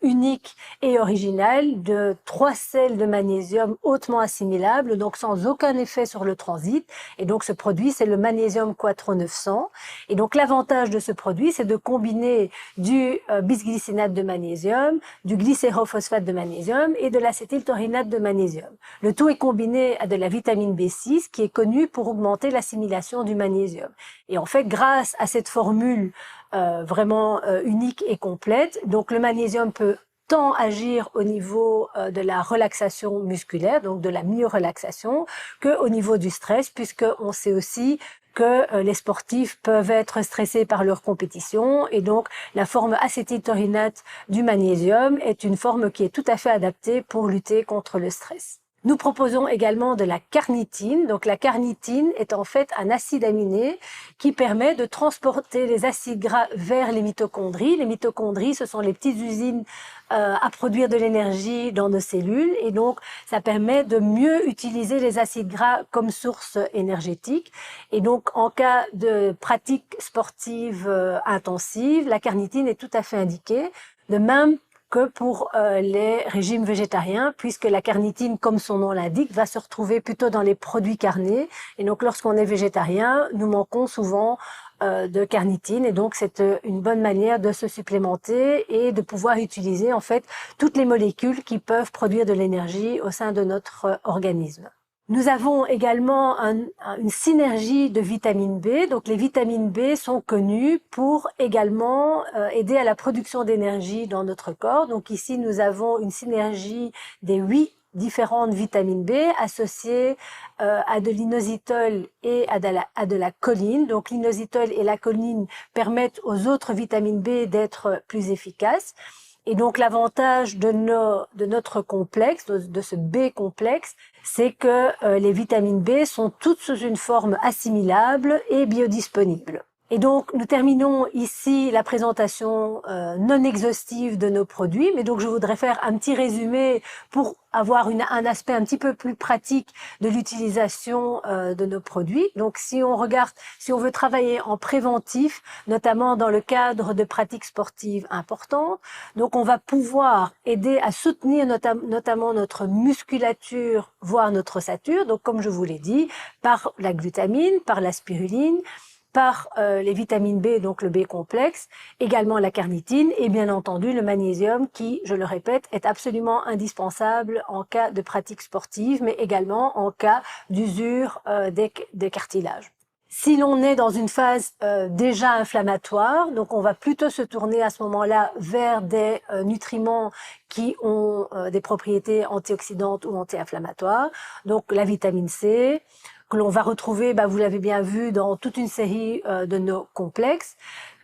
unique et originale de 3 sels de magnésium hautement assimilables, donc sans aucun effet sur le transit. Et donc ce produit, c'est le magnésium Quattro 900. Et donc l'avantage de ce produit, c'est de combiner du bisglycinate de magnésium, du glycérophosphate de magnésium et de l'acétyltaurinate de magnésium. Le tout est combiné à de la vitamine B6 qui est connue pour augmenter l'assimilation du magnésium. Et en fait, grâce à cette formule vraiment unique et complète, donc le magnésium peut tant agir au niveau de la relaxation musculaire, donc de la myorelaxation, qu'au niveau du stress, puisqu'on sait aussi que les sportifs peuvent être stressés par leur compétition et donc la forme acétyltaurinate du magnésium est une forme qui est tout à fait adaptée pour lutter contre le stress. Nous proposons également de la carnitine. Donc la carnitine est en fait un acide aminé qui permet de transporter les acides gras vers les mitochondries. Les mitochondries, ce sont les petites usines à produire de l'énergie dans nos cellules et donc ça permet de mieux utiliser les acides gras comme source énergétique. Et donc en cas de pratique sportive intensive, la carnitine est tout à fait indiquée. De même que pour les régimes végétariens, puisque la carnitine, comme son nom l'indique, va se retrouver plutôt dans les produits carnés. Et donc, lorsqu'on est végétarien, nous manquons souvent de carnitine. Et donc, c'est une bonne manière de se supplémenter et de pouvoir utiliser, en fait, toutes les molécules qui peuvent produire de l'énergie au sein de notre organisme. Nous avons également une synergie de vitamine B. Donc les vitamines B sont connues pour également aider à la production d'énergie dans notre corps. Donc ici, nous avons une synergie des 8 différentes vitamines B associées à de l'inositol et à de la choline. Donc l'inositol et la choline permettent aux autres vitamines B d'être plus efficaces. Et donc l'avantage de notre complexe, de ce B complexe, c'est que les vitamines B sont toutes sous une forme assimilable et biodisponible. Et donc, nous terminons ici la présentation non exhaustive de nos produits, mais donc je voudrais faire un petit résumé pour avoir un aspect un petit peu plus pratique de l'utilisation de nos produits. Donc, si on veut travailler en préventif, notamment dans le cadre de pratiques sportives importantes, donc on va pouvoir aider à soutenir notamment notre musculature, voire notre ossature, donc comme je vous l'ai dit, par la glutamine, par la spiruline, par les vitamines B, donc le B complexe, également la carnitine et bien entendu le magnésium qui, je le répète, est absolument indispensable en cas de pratique sportive, mais également en cas d'usure des cartilages. Si l'on est dans une phase déjà inflammatoire, donc on va plutôt se tourner à ce moment-là vers des nutriments qui ont des propriétés antioxydantes ou anti-inflammatoires, donc la vitamine C, que l'on va retrouver, vous l'avez bien vu, dans toute une série de nos complexes.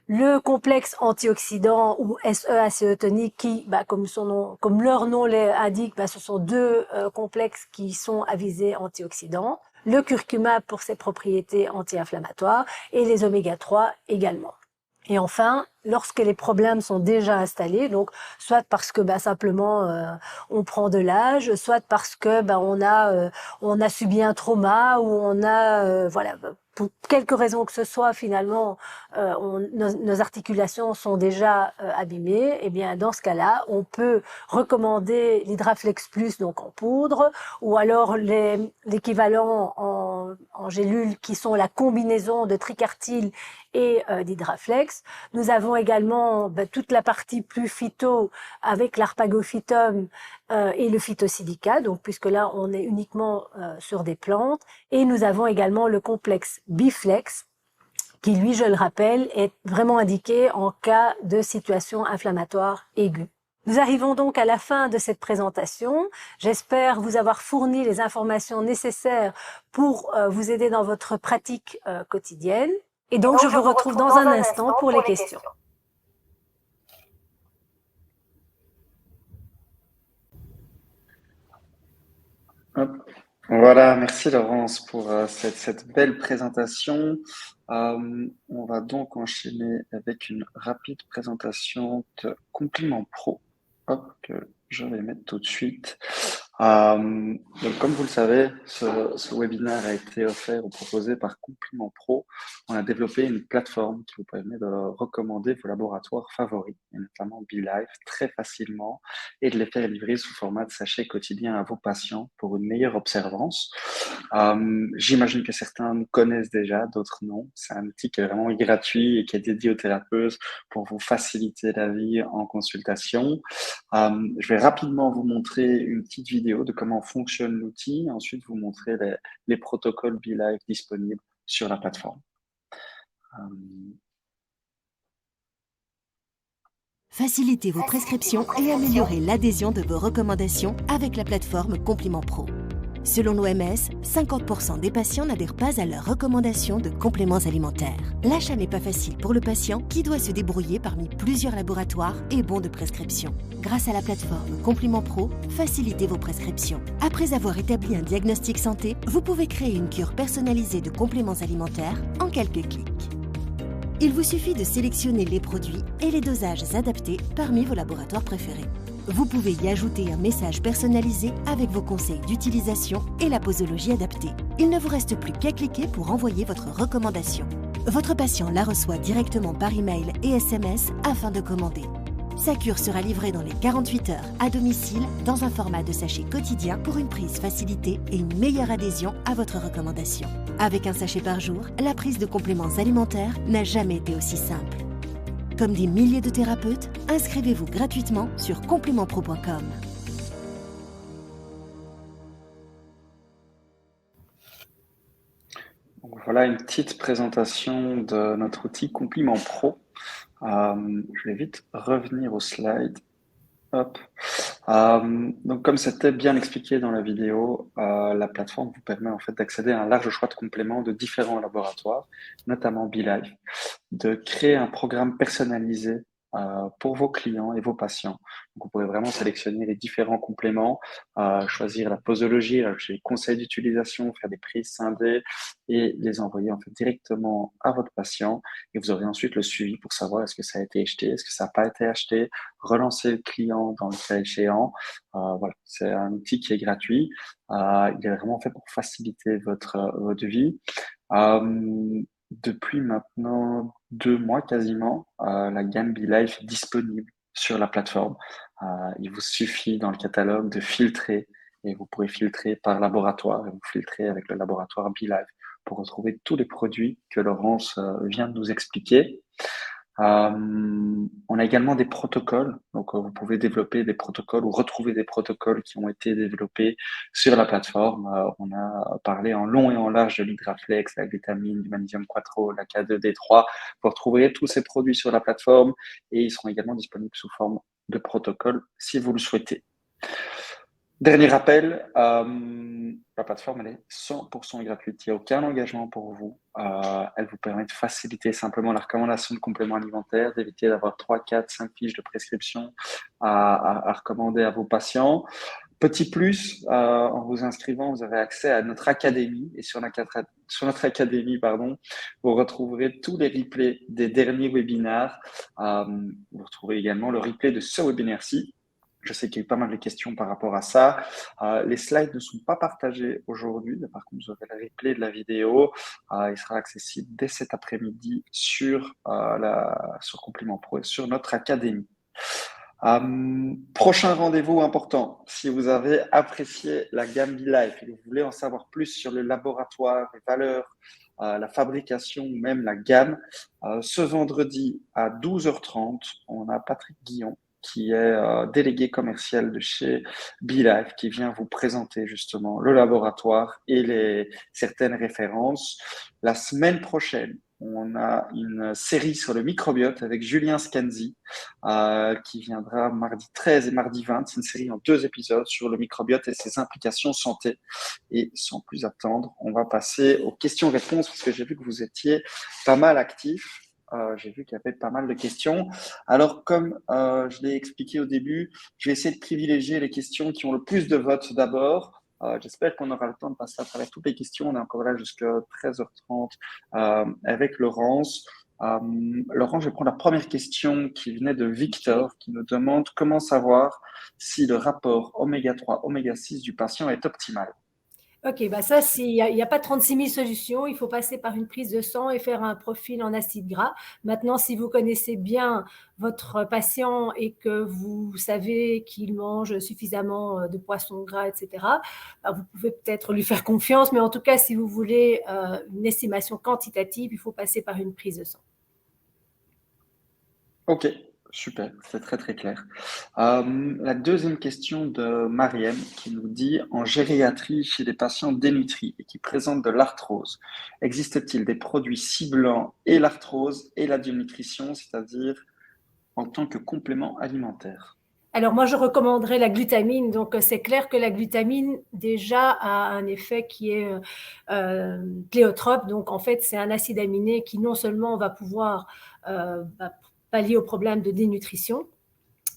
Le complexe antioxydant ou SE-acétonique qui, comme leur nom l'indique, ce sont deux complexes qui sont à visée antioxydant. Le curcuma pour ses propriétés anti-inflammatoires et les oméga 3 également. Et enfin, lorsque les problèmes sont déjà installés, donc soit parce que simplement on prend de l'âge, soit parce que on a subi un trauma ou on a pour quelque raison que ce soit, finalement, nos articulations sont déjà abîmées, et bien dans ce cas-là, on peut recommander l'Hydraflex Plus, donc en poudre, ou alors l'équivalent en gélules qui sont la combinaison de tricartyle et d'Hydraflex. Nous avons également toute la partie plus phyto avec l'arpagophytum et le phytosilica, donc puisque là on est uniquement sur des plantes, et nous avons également le complexe Biflex qui, lui, je le rappelle, est vraiment indiqué en cas de situation inflammatoire aiguë. Nous arrivons donc à la fin de cette présentation. J'espère vous avoir fourni les informations nécessaires pour vous aider dans votre pratique quotidienne. Et donc, je vous retrouve dans un instant pour les questions. Hop. Voilà, merci Laurence pour cette belle présentation. On va donc enchaîner avec une rapide présentation de Complément Pro, hop, que je vais mettre tout de suite. Donc, comme vous le savez, ce webinaire a été offert ou proposé par Compliment Pro. On a développé une plateforme qui vous permet de recommander vos laboratoires favoris, et notamment BeLife, très facilement et de les faire livrer sous format de sachet quotidien à vos patients pour une meilleure observance. J'imagine que certains nous connaissent déjà, d'autres non. C'est un outil qui est vraiment gratuit et qui est dédié aux thérapeutes pour vous faciliter la vie en consultation. Je vais rapidement vous montrer une petite vidéo de comment fonctionne l'outil, ensuite vous montrer les protocoles BeLife disponibles sur la plateforme. Facilitez vos prescriptions et améliorez l'adhésion de vos recommandations avec la plateforme Compliment Pro. Selon l'OMS, 50% des patients n'adhèrent pas à leurs recommandations de compléments alimentaires. L'achat n'est pas facile pour le patient qui doit se débrouiller parmi plusieurs laboratoires et bons de prescription. Grâce à la plateforme Compliment Pro, facilitez vos prescriptions. Après avoir établi un diagnostic santé, vous pouvez créer une cure personnalisée de compléments alimentaires en quelques clics. Il vous suffit de sélectionner les produits et les dosages adaptés parmi vos laboratoires préférés. Vous pouvez y ajouter un message personnalisé avec vos conseils d'utilisation et la posologie adaptée. Il ne vous reste plus qu'à cliquer pour envoyer votre recommandation. Votre patient la reçoit directement par email et SMS afin de commander. Sa cure sera livrée dans les 48 heures à domicile dans un format de sachet quotidien pour une prise facilitée et une meilleure adhésion à votre recommandation. Avec un sachet par jour, la prise de compléments alimentaires n'a jamais été aussi simple. Comme des milliers de thérapeutes, inscrivez-vous gratuitement sur complimentpro.com. Donc voilà une petite présentation de notre outil Compliment Pro. Je vais vite revenir au slide. Hop. Donc, comme c'était bien expliqué dans la vidéo, la plateforme vous permet en fait d'accéder à un large choix de compléments de différents laboratoires, notamment BeLife, de créer un programme personnalisé pour vos clients et vos patients. Donc, vous pouvez vraiment sélectionner les différents compléments, choisir la posologie, les conseils d'utilisation, faire des prises scindées et les envoyer en fait directement à votre patient. Et vous aurez ensuite le suivi pour savoir est-ce que ça a été acheté, est-ce que ça n'a pas été acheté, relancer le client dans le cas échéant. Voilà, c'est un outil qui est gratuit. Il est vraiment fait pour faciliter votre vie. Depuis maintenant 2 mois quasiment, la gamme BeLife est disponible sur la plateforme. Il vous suffit dans le catalogue de filtrer et vous pourrez filtrer par laboratoire et vous filtrez avec le laboratoire BeLife pour retrouver tous les produits que Laurence vient de nous expliquer. On a également des protocoles, donc vous pouvez développer des protocoles ou retrouver des protocoles qui ont été développés sur la plateforme. On a parlé en long et en large de l'Hydraflex, la glutamine, du magnésium quattro, la K2D3. Vous retrouverez tous ces produits sur la plateforme et ils seront également disponibles sous forme de protocole si vous le souhaitez. Dernier rappel, la plateforme elle est 100% gratuite, il n'y a aucun engagement pour vous. Elle vous permet de faciliter simplement la recommandation de compléments alimentaires, d'éviter d'avoir 3, 4, 5 fiches de prescription à recommander à vos patients. Petit plus, en vous inscrivant, vous avez accès à notre académie et sur notre académie, vous retrouverez tous les replays des derniers webinaires. Vous retrouverez également le replay de ce webinaire-ci. Je sais qu'il y a eu pas mal de questions par rapport à ça. Les slides ne sont pas partagés aujourd'hui, mais par contre, vous aurez le replay de la vidéo. Il sera accessible dès cet après-midi sur Compliment Pro et sur notre académie. Prochain rendez-vous important. Si vous avez apprécié la gamme BeLife et que vous voulez en savoir plus sur le laboratoire, les valeurs, la fabrication ou même la gamme, ce vendredi à 12h30, on a Patrick Guillon qui est délégué commercial de chez BeLife, qui vient vous présenter justement le laboratoire et certaines références. La semaine prochaine, on a une série sur le microbiote avec Julien Scanzi qui viendra mardi 13 et mardi 20. C'est une série en 2 épisodes sur le microbiote et ses implications santé. Et sans plus attendre, on va passer aux questions-réponses parce que j'ai vu que vous étiez pas mal actifs. J'ai vu qu'il y avait pas mal de questions. Alors, comme je l'ai expliqué au début, je vais essayer de privilégier les questions qui ont le plus de votes d'abord. J'espère qu'on aura le temps de passer à travers toutes les questions. On est encore là jusqu'à 13h30 avec Laurence. Laurent, je vais prendre la première question qui venait de Victor, qui nous demande comment savoir si le rapport oméga 3, oméga 6 du patient est optimal. Ok, bah ça, il y a pas 36 000 solutions. Il faut passer par une prise de sang et faire un profil en acide gras. Maintenant, si vous connaissez bien votre patient et que vous savez qu'il mange suffisamment de poissons gras, etc., bah, vous pouvez peut-être lui faire confiance. Mais en tout cas, si vous voulez une estimation quantitative, il faut passer par une prise de sang. Ok, super, c'est très très clair. La deuxième question de Marianne qui nous dit en gériatrie chez des patients dénutris et qui présentent de l'arthrose, existe-t-il des produits ciblant et l'arthrose et la dénutrition, c'est-à-dire en tant que complément alimentaire? Alors moi, je recommanderais la glutamine. Donc c'est clair que la glutamine déjà a un effet qui est pléiotrope. Donc en fait, c'est un acide aminé qui non seulement va pouvoir pallier au problème de dénutrition,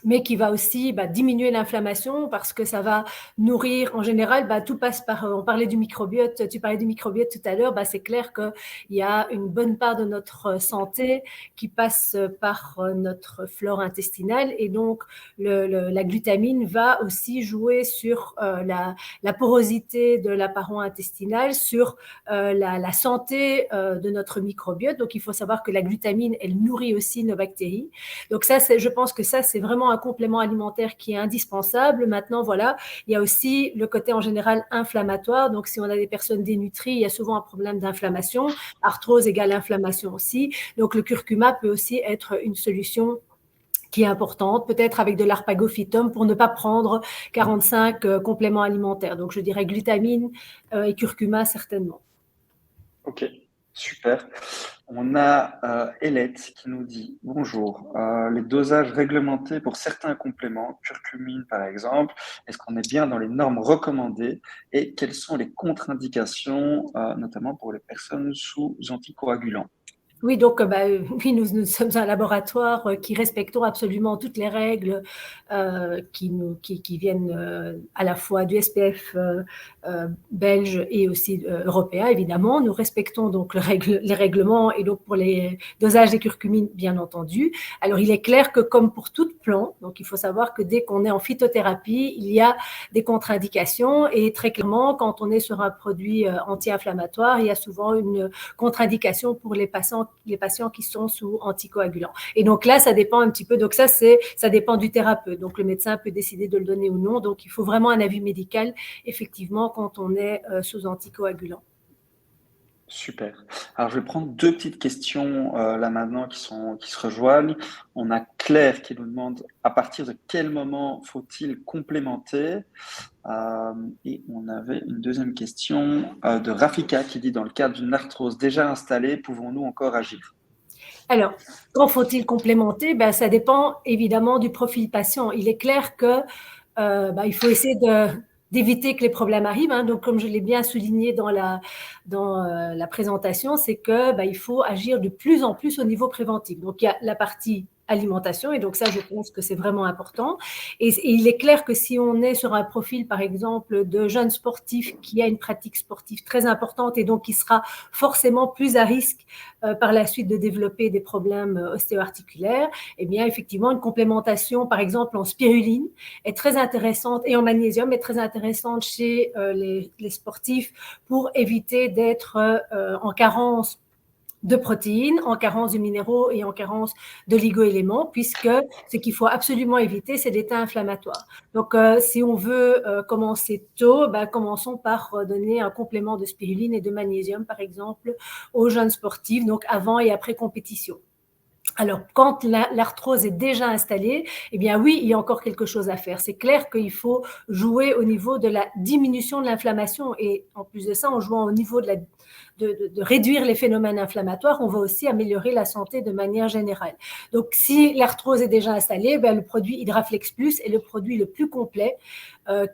mais qui va aussi diminuer l'inflammation parce que ça va nourrir, en général, tout passe par, on parlait du microbiote, tu parlais du microbiote tout à l'heure, c'est clair qu'il y a une bonne part de notre santé qui passe par notre flore intestinale et donc la glutamine va aussi jouer sur la porosité de la paroi intestinale, sur la santé de notre microbiote. Donc il faut savoir que la glutamine, elle nourrit aussi nos bactéries. Donc ça, je pense que ça, c'est vraiment un complément alimentaire qui est indispensable. Maintenant, voilà, il y a aussi le côté en général inflammatoire. Donc, si on a des personnes dénutries, il y a souvent un problème d'inflammation. Arthrose égale inflammation aussi. Donc, le curcuma peut aussi être une solution qui est importante, peut-être avec de l'arpagophytum pour ne pas prendre 45 compléments alimentaires. Donc, je dirais glutamine et curcuma certainement. Ok, super. On a Elette qui nous dit bonjour. Les dosages réglementés pour certains compléments, curcumine par exemple, est-ce qu'on est bien dans les normes recommandées et quelles sont les contre-indications, notamment pour les personnes sous anticoagulants? Oui, donc oui, nous sommes un laboratoire qui respectons absolument toutes les règles qui viennent à la fois du SPF belge et aussi européen, évidemment. Nous respectons donc les règlements et donc pour les dosages des curcumines, bien entendu. Alors, il est clair que comme pour toute plante, donc il faut savoir que dès qu'on est en phytothérapie, il y a des contre-indications et très clairement, quand on est sur un produit anti-inflammatoire, il y a souvent une contre-indication pour les patients qui sont sous anticoagulants. Et donc là, ça dépend un petit peu. Donc ça dépend du thérapeute. Donc le médecin peut décider de le donner ou non. Donc il faut vraiment un avis médical, effectivement, quand on est sous anticoagulant. Super. Alors, je vais prendre deux petites questions là maintenant qui se rejoignent. On a Claire qui nous demande à partir de quel moment faut-il complémenter? Et on avait une deuxième question de Rafika qui dit dans le cadre d'une arthrose déjà installée, pouvons-nous encore agir? Alors, quand faut-il complémenter? Ça dépend évidemment du profil patient. Il est clair que il faut essayer d'éviter que les problèmes arrivent. Hein. Donc, comme je l'ai bien souligné dans la présentation, c'est que il faut agir de plus en plus au niveau préventif. Donc, il y a la partie alimentation et donc ça, je pense que c'est vraiment important. Et il est clair que si on est sur un profil, par exemple, de jeunes sportifs qui a une pratique sportive très importante et donc qui sera forcément plus à risque par la suite de développer des problèmes ostéo-articulaires, eh bien, effectivement, une complémentation, par exemple, en spiruline est très intéressante et en magnésium est très intéressante chez les sportifs pour éviter d'être en carence de protéines, en carence de minéraux et en carence d'oligo-éléments, puisque ce qu'il faut absolument éviter, c'est l'état inflammatoire. Donc, si on veut commencer tôt, commençons par donner un complément de spiruline et de magnésium, par exemple, aux jeunes sportifs, donc avant et après compétition. Alors, quand l'arthrose est déjà installée, eh bien oui, il y a encore quelque chose à faire. C'est clair qu'il faut jouer au niveau de la diminution de l'inflammation et en plus de ça, en jouant au niveau de réduire les phénomènes inflammatoires, on va aussi améliorer la santé de manière générale. Donc, si l'arthrose est déjà installée, le produit Hydraflex Plus est le produit le plus complet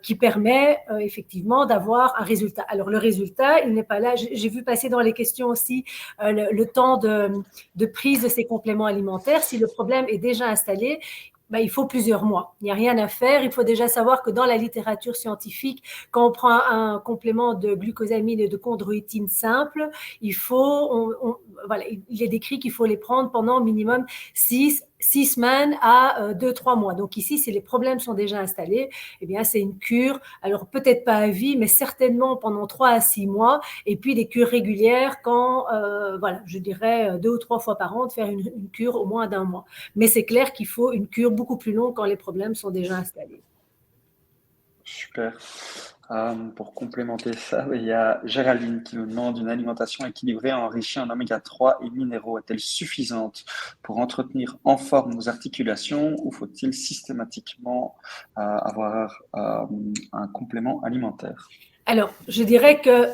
qui permet effectivement d'avoir un résultat. Alors, le résultat, il n'est pas là. J'ai vu passer dans les questions aussi le temps de prise de ces compléments alimentaires. Si le problème est déjà installé, il faut plusieurs mois. Il n'y a rien à faire. Il faut déjà savoir que dans la littérature scientifique, quand on prend un complément de glucosamine et de chondroïtine simple, voilà, il est décrit qu'il faut les prendre pendant minimum 6 semaines à 2-3 mois. Donc ici, si les problèmes sont déjà installés, eh bien c'est une cure, alors peut-être pas à vie, mais certainement pendant 3 à 6 mois, et puis des cures régulières quand, voilà, je dirais 2 ou 3 fois par an, de faire une cure au moins d'1 mois. Mais c'est clair qu'il faut une cure beaucoup plus longue quand les problèmes sont déjà installés. Super. Pour complémenter ça, il y a Géraldine qui nous demande une alimentation équilibrée enrichie en oméga 3 et minéraux est-elle suffisante pour entretenir en forme nos articulations ou faut-il systématiquement avoir un complément alimentaire? Alors, je dirais que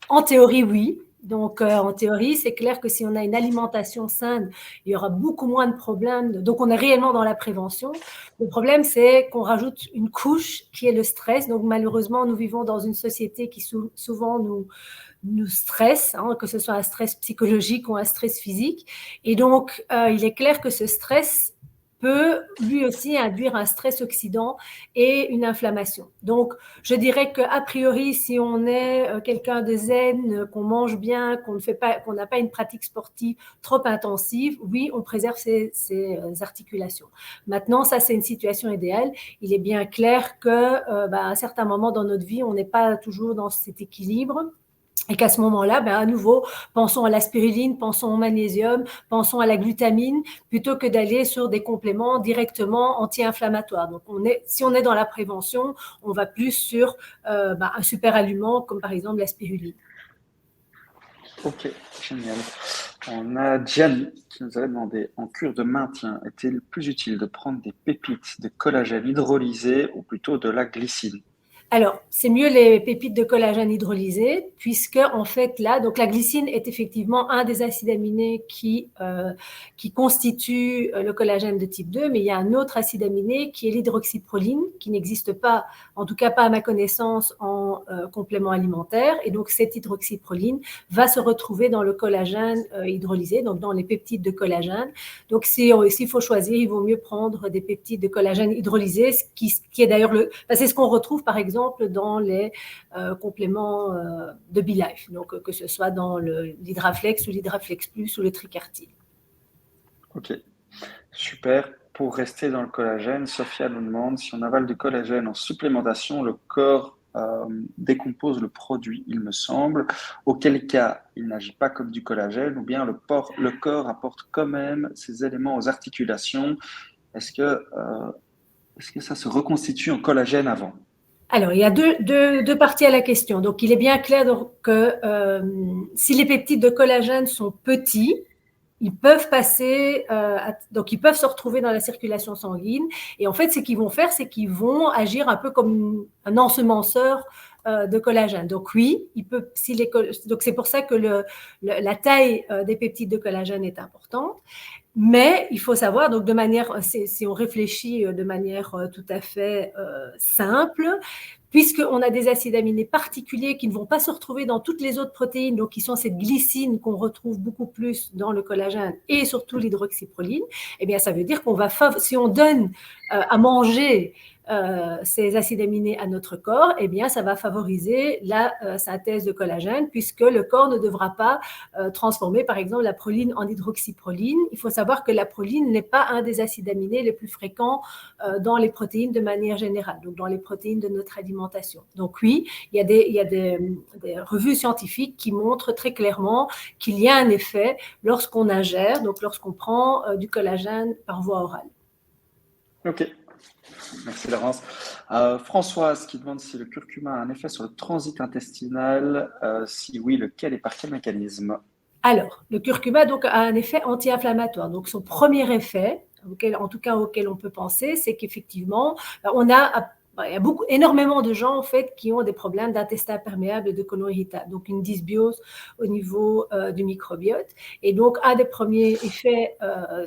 en théorie, oui. Donc, en théorie, c'est clair que si on a une alimentation saine, il y aura beaucoup moins de problèmes. Donc, on est réellement dans la prévention. Le problème, c'est qu'on rajoute une couche qui est le stress. Donc, malheureusement, nous vivons dans une société qui souvent nous stresse, hein, que ce soit un stress psychologique ou un stress physique. Et donc, il est clair que ce stress peut lui aussi induire un stress oxydant et une inflammation. Donc, je dirais qu'a priori, si on est quelqu'un de zen, qu'on mange bien, qu'on n'a pas une pratique sportive trop intensive, oui, on préserve ses articulations. Maintenant, ça, c'est une situation idéale. Il est bien clair qu'à un certain moment dans notre vie, on n'est pas toujours dans cet équilibre. Et qu'à ce moment-là, à nouveau, pensons à la spiruline, pensons au magnésium, pensons à la glutamine, plutôt que d'aller sur des compléments directement anti-inflammatoires. Donc, si on est dans la prévention, on va plus sur un super aliment comme par exemple la spiruline. Ok, génial. On a Gianni qui nous avait demandé, en cure de maintien, est-il plus utile de prendre des pépites de collagène hydrolysé ou plutôt de la glycine? Alors, c'est mieux les pépites de collagène hydrolysées, puisque en fait là, donc la glycine est effectivement un des acides aminés qui constitue le collagène de type 2, mais il y a un autre acide aminé qui est l'hydroxyproline, qui n'existe pas, en tout cas pas à ma connaissance, en complément alimentaire. Et donc cette hydroxyproline va se retrouver dans le collagène hydrolysé, donc dans les peptides de collagène. Donc s'il faut choisir, il vaut mieux prendre des peptides de collagène hydrolysés, qui est d'ailleurs c'est ce qu'on retrouve par exemple dans les compléments de BeLife, donc que ce soit dans l'Hydraflex ou l'Hydraflex Plus ou le Tricartine. Ok, super. Pour rester dans le collagène, Sophia nous demande si on avale du collagène en supplémentation, le corps décompose le produit, il me semble, auquel cas il n'agit pas comme du collagène, ou bien le corps apporte quand même ces éléments aux articulations. Est-ce que ça se reconstitue en collagène avant? Alors, il y a deux parties à la question. Donc, il est bien clair que si les peptides de collagène sont petits, ils peuvent donc ils peuvent se retrouver dans la circulation sanguine. Et en fait, ce qu'ils vont faire, c'est qu'ils vont agir un peu comme un ensemenceur de collagène. Donc oui, donc c'est pour ça que la taille des peptides de collagène est importante. Mais il faut savoir, donc de manière, si on réfléchit de manière tout à fait simple, puisqu'on a des acides aminés particuliers qui ne vont pas se retrouver dans toutes les autres protéines, donc qui sont cette glycine qu'on retrouve beaucoup plus dans le collagène et surtout l'hydroxyproline, eh bien ça veut dire si on donne à manger ces acides aminés à notre corps, eh bien, ça va favoriser la synthèse de collagène puisque le corps ne devra pas transformer, par exemple, la proline en hydroxyproline. Il faut savoir que la proline n'est pas un des acides aminés les plus fréquents dans les protéines de manière générale, donc dans les protéines de notre alimentation. Donc oui, il y a des revues scientifiques qui montrent très clairement qu'il y a un effet lorsqu'on ingère, donc lorsqu'on prend du collagène par voie orale. Ok. Merci Laurence. Françoise qui demande si le curcuma a un effet sur le transit intestinal, si oui, lequel et par quel mécanisme? Alors, le curcuma donc, a un effet anti-inflammatoire. Donc, son premier effet, en tout cas auquel on peut penser, c'est qu'effectivement, il y a énormément de gens en fait qui ont des problèmes d'intestin perméable et de côlon irritable, donc une dysbiose au niveau du microbiote. Et donc un des premiers effets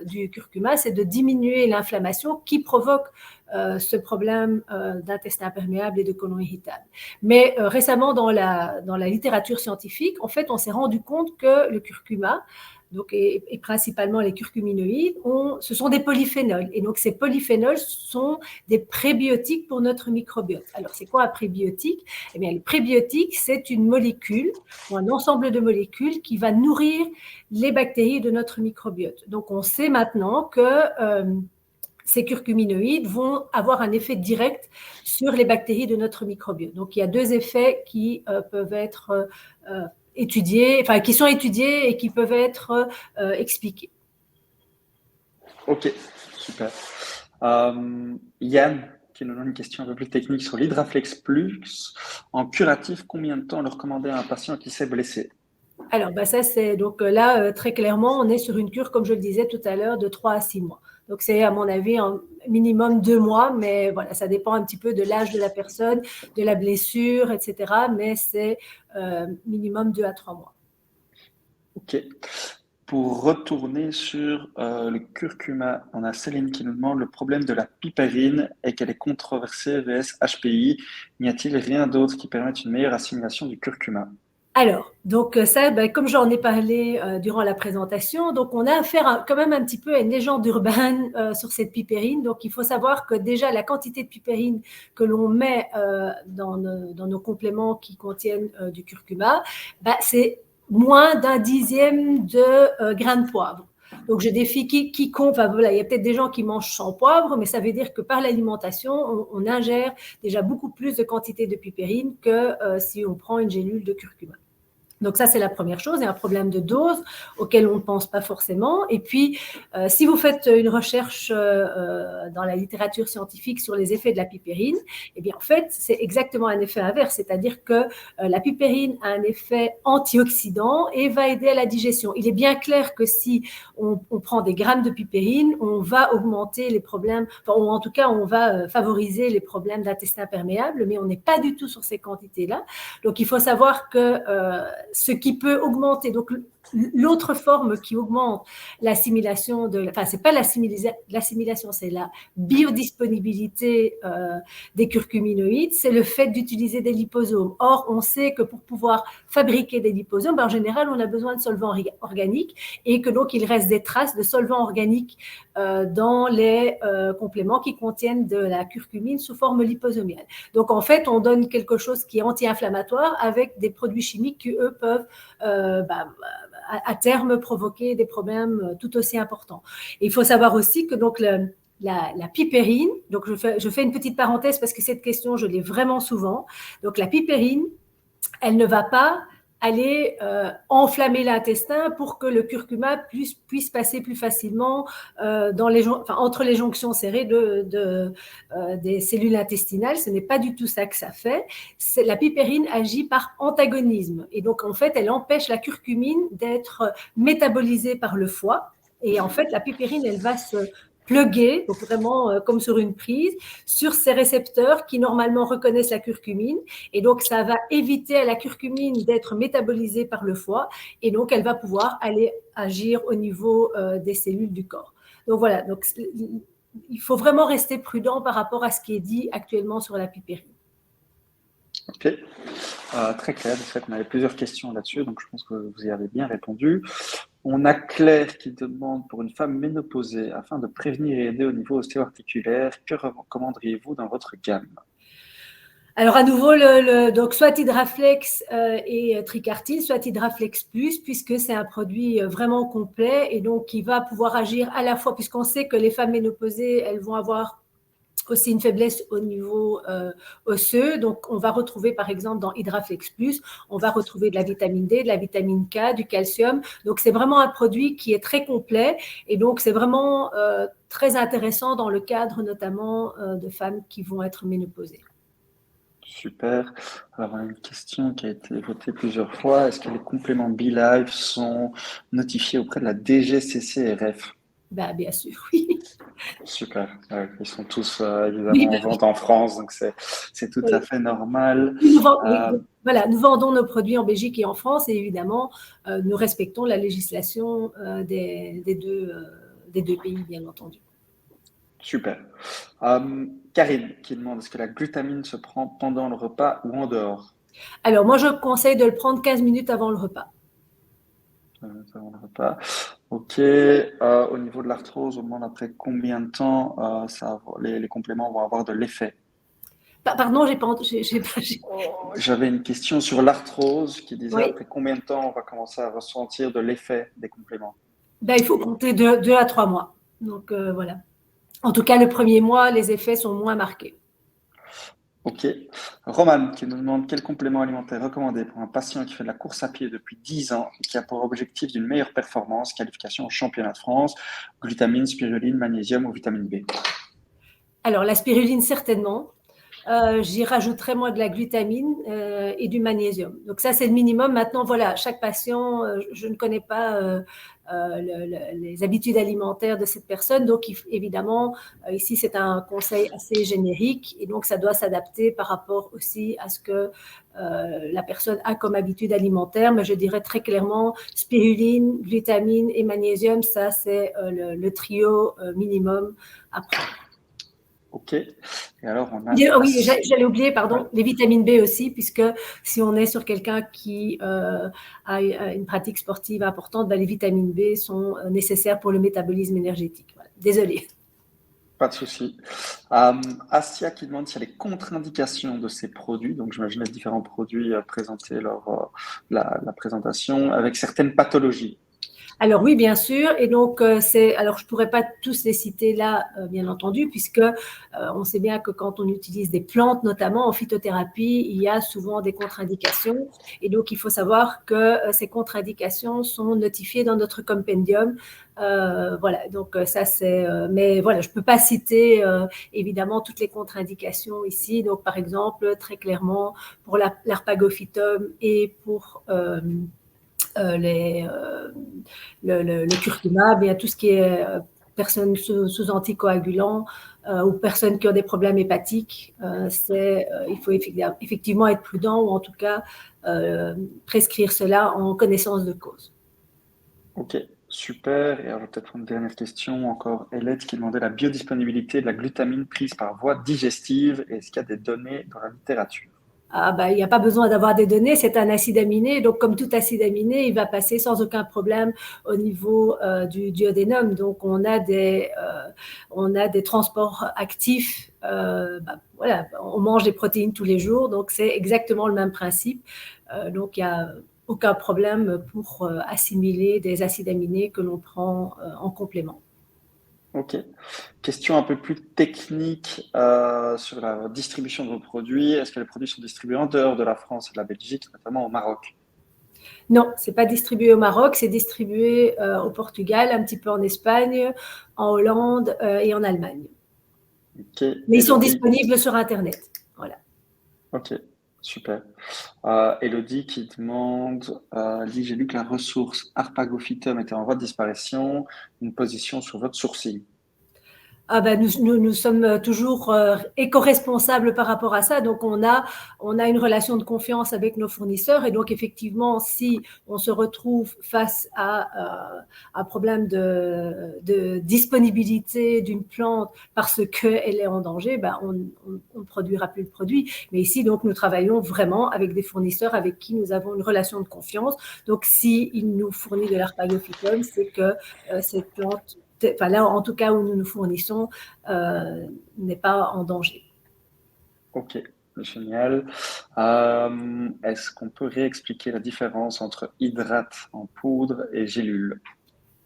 du curcuma, c'est de diminuer l'inflammation qui provoque ce problème d'intestin perméable et de côlon irritable. Mais récemment dans la littérature scientifique, en fait, on s'est rendu compte que le curcuma, donc, et principalement les curcuminoïdes, ce sont des polyphénols. Et donc, ces polyphénols sont des prébiotiques pour notre microbiote. Alors, c'est quoi un prébiotique? Eh bien, le prébiotique, c'est une molécule ou un ensemble de molécules qui va nourrir les bactéries de notre microbiote. Donc, on sait maintenant que ces curcuminoïdes vont avoir un effet direct sur les bactéries de notre microbiote. Donc, il y a deux effets qui peuvent être étudiés, enfin, qui sont étudiés et qui peuvent être expliqués. Ok, super. Yann, qui nous donne une question un peu plus technique sur l'Hydraflex Plus. En curatif, combien de temps le recommander à un patient qui s'est blessé? Alors, ça, c'est donc là, très clairement, on est sur une cure, comme je le disais tout à l'heure, de 3 à 6 mois. Donc, c'est à mon avis un minimum 2 mois, mais voilà, ça dépend un petit peu de l'âge de la personne, de la blessure, etc. Mais c'est minimum 2 à 3 mois. Ok. Pour retourner sur le curcuma, on a Céline qui nous demande le problème de la piperine et qu'elle est controversée vs HPI. N'y a-t-il rien d'autre qui permette une meilleure assimilation du curcuma? Alors, donc ça, comme j'en ai parlé durant la présentation, donc on a affaire quand même un petit peu à une légende urbaine sur cette piperine. Donc, il faut savoir que déjà, la quantité de piperine que l'on met dans nos compléments qui contiennent du curcuma, c'est moins d'un dixième de grain de poivre. Donc, je défie quiconque, enfin voilà, il y a peut-être des gens qui mangent sans poivre, mais ça veut dire que par l'alimentation, on ingère déjà beaucoup plus de quantité de piperine que si on prend une gélule de curcuma. Donc ça, c'est la première chose, il y a un problème de dose auquel on ne pense pas forcément. Et puis, si vous faites une recherche dans la littérature scientifique sur les effets de la piperine, eh bien, en fait, c'est exactement un effet inverse, c'est-à-dire que la piperine a un effet antioxydant et va aider à la digestion. Il est bien clair que si on prend des grammes de piperine, on va augmenter les problèmes, enfin, ou en tout cas, on va favoriser les problèmes d'intestin perméable, mais on n'est pas du tout sur ces quantités-là. Donc, il faut savoir que ce qui peut augmenter, donc l'autre forme qui augmente l'assimilation c'est pas l'assimilation, c'est la biodisponibilité des curcuminoïdes, c'est le fait d'utiliser des liposomes. Or, on sait que pour pouvoir fabriquer des liposomes, en général, on a besoin de solvants organiques et que donc il reste des traces de solvants organiques dans les compléments qui contiennent de la curcumine sous forme liposomiale. Donc, en fait, on donne quelque chose qui est anti-inflammatoire avec des produits chimiques qui, eux, peuvent à terme provoquer des problèmes tout aussi importants. Et il faut savoir aussi que donc la piperine, donc je fais une petite parenthèse parce que cette question, je l'ai vraiment souvent. Donc la piperine, elle ne va pas aller enflammer l'intestin pour que le curcuma puisse passer plus facilement entre les jonctions serrées des cellules intestinales. Ce n'est pas du tout ça que ça fait. La piperine agit par antagonisme. Et donc, en fait, elle empêche la curcumine d'être métabolisée par le foie. Et en fait, la piperine, elle va se pluguer, donc vraiment comme sur une prise, sur ces récepteurs qui normalement reconnaissent la curcumine. Et donc, ça va éviter à la curcumine d'être métabolisée par le foie. Et donc, elle va pouvoir aller agir au niveau des cellules du corps. Donc, voilà. Donc, il faut vraiment rester prudent par rapport à ce qui est dit actuellement sur la piperine. Ok, très clair. En fait, on avait plusieurs questions là-dessus, donc je pense que vous y avez bien répondu. On a Claire qui demande pour une femme ménopausée, afin de prévenir et aider au niveau ostéo-articulaire, que recommanderiez-vous dans votre gamme? Alors à nouveau, donc soit Hydraflex et Tricartine, soit Hydraflex Plus, puisque c'est un produit vraiment complet et donc qui va pouvoir agir à la fois, puisqu'on sait que les femmes ménopausées, elles vont avoir aussi une faiblesse au niveau osseux. Donc, on va retrouver, par exemple, dans Hydraflex Plus, on va retrouver de la vitamine D, de la vitamine K, du calcium. Donc, c'est vraiment un produit qui est très complet. Et donc, c'est vraiment très intéressant dans le cadre, notamment, de femmes qui vont être ménopausées. Super. Alors, on a une question qui a été votée plusieurs fois. Est-ce que les compléments BeLife sont notifiés auprès de la DGCCRF? Bien sûr, oui. Super. Ils sont tous évidemment en vente en France, donc c'est tout à fait normal. Nous vendons nos produits en Belgique et en France et évidemment, nous respectons la législation des deux pays, bien entendu. Super. Karine qui demande, est-ce que la glutamine se prend pendant le repas ou en dehors? Alors, moi, je conseille de le prendre 15 minutes avant le repas. Ça, on le repas. Ok. Au niveau de l'arthrose, on demande après combien de temps les compléments vont avoir de l'effet. Pardon, j'ai pas, J'avais une question sur l'arthrose qui disait oui. après combien de temps on va commencer à ressentir de l'effet des compléments. Ben, il faut compter 2 à 3 mois. Donc voilà. En tout cas, le premier mois, les effets sont moins marqués. Ok. Roman qui nous demande quel complément alimentaire recommandé pour un patient qui fait de la course à pied depuis 10 ans et qui a pour objectif d'une meilleure performance, qualification au championnat de France, glutamine, spiruline, magnésium ou vitamine B. Alors, la spiruline, certainement. J'y rajouterai moi de la glutamine et du magnésium. Donc ça, c'est le minimum. Maintenant, voilà, chaque patient, je ne connais pas les habitudes alimentaires de cette personne. Donc, évidemment, ici, c'est un conseil assez générique et donc ça doit s'adapter par rapport aussi à ce que la personne a comme habitude alimentaire. Mais je dirais très clairement, spiruline, glutamine et magnésium, ça, c'est le trio minimum à prendre. Ok. Et alors, on a. Oui, j'allais oublier, pardon, Ouais. les vitamines B aussi, puisque si on est sur quelqu'un qui a une pratique sportive importante, ben, les vitamines B sont nécessaires pour le métabolisme énergétique. Voilà. Désolée. Pas de souci. Assia qui demande s'il y a les contre-indications de ces produits. Donc, j'imagine les différents produits présentés lors la présentation avec certaines pathologies. Alors oui, bien sûr. Et donc, alors je pourrais pas tous les citer là, bien entendu, puisque on sait bien que quand on utilise des plantes, notamment en phytothérapie, il y a souvent des contre-indications. Et donc, il faut savoir que ces contre-indications sont notifiées dans notre compendium. Voilà, donc ça c'est. Mais voilà, je peux pas citer évidemment toutes les contre-indications ici. Donc, par exemple, très clairement pour l'arpagophytum et pour le curcuma, bien tout ce qui est personnes sous anticoagulants ou personnes qui ont des problèmes hépatiques, il faut effectivement être prudent ou en tout cas prescrire cela en connaissance de cause. Ok, super. Et alors, peut-être une dernière question encore. Elette qui demandait la biodisponibilité de la glutamine prise par voie digestive. Est-ce qu'il y a des données dans la littérature? Ah bah, il n'y a pas besoin d'avoir des données, c'est un acide aminé. Donc, comme tout acide aminé, il va passer sans aucun problème au niveau du duodénum. Donc, on a des transports actifs. Voilà, on mange des protéines tous les jours, donc c'est exactement le même principe. Donc, il n'y a aucun problème pour assimiler des acides aminés que l'on prend en complément. Ok. Question un peu plus technique sur la distribution de vos produits. Est-ce que les produits sont distribués en dehors de la France et de la Belgique, notamment au Maroc? Non, c'est pas distribué au Maroc, c'est distribué au Portugal, un petit peu en Espagne, en Hollande et en Allemagne. Ok. Mais ils sont Elodie. disponibles sur Internet. Voilà. Ok, super. Elodie qui demande, dit, j'ai lu que la ressource Arpagophytum était en voie de disparition, une position sur votre sourcil. Ah ben nous sommes toujours éco-responsables par rapport à ça. Donc, on a une relation de confiance avec nos fournisseurs. Et donc, effectivement, si on se retrouve face à un problème de disponibilité d'une plante parce qu'elle est en danger, ben on ne produira plus le produit. Mais ici, donc, nous travaillons vraiment avec des fournisseurs avec qui nous avons une relation de confiance. Donc, s'ils nous fournissent de l'arpagophytum, c'est que cette plante, enfin là, en tout cas où nous nous fournissons, n'est pas en danger. Ok, génial. Est-ce qu'on peut réexpliquer la différence entre hydrate en poudre et gélule?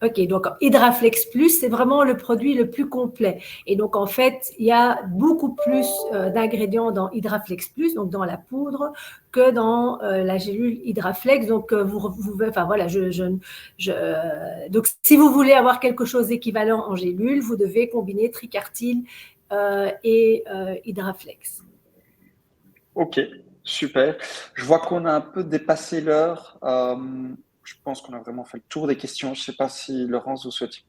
Ok, donc Hydraflex Plus, c'est vraiment le produit le plus complet. Et donc, en fait, il y a beaucoup plus d'ingrédients dans Hydraflex Plus, donc dans la poudre, que dans la gélule Hydraflex. Donc, enfin voilà, donc si vous voulez avoir quelque chose d'équivalent en gélule, vous devez combiner tricartyle et Hydraflex. Ok, super. Je vois qu'on a un peu dépassé l'heure. Je pense qu'on a vraiment fait le tour des questions. Je ne sais pas si Laurence, vous souhaitez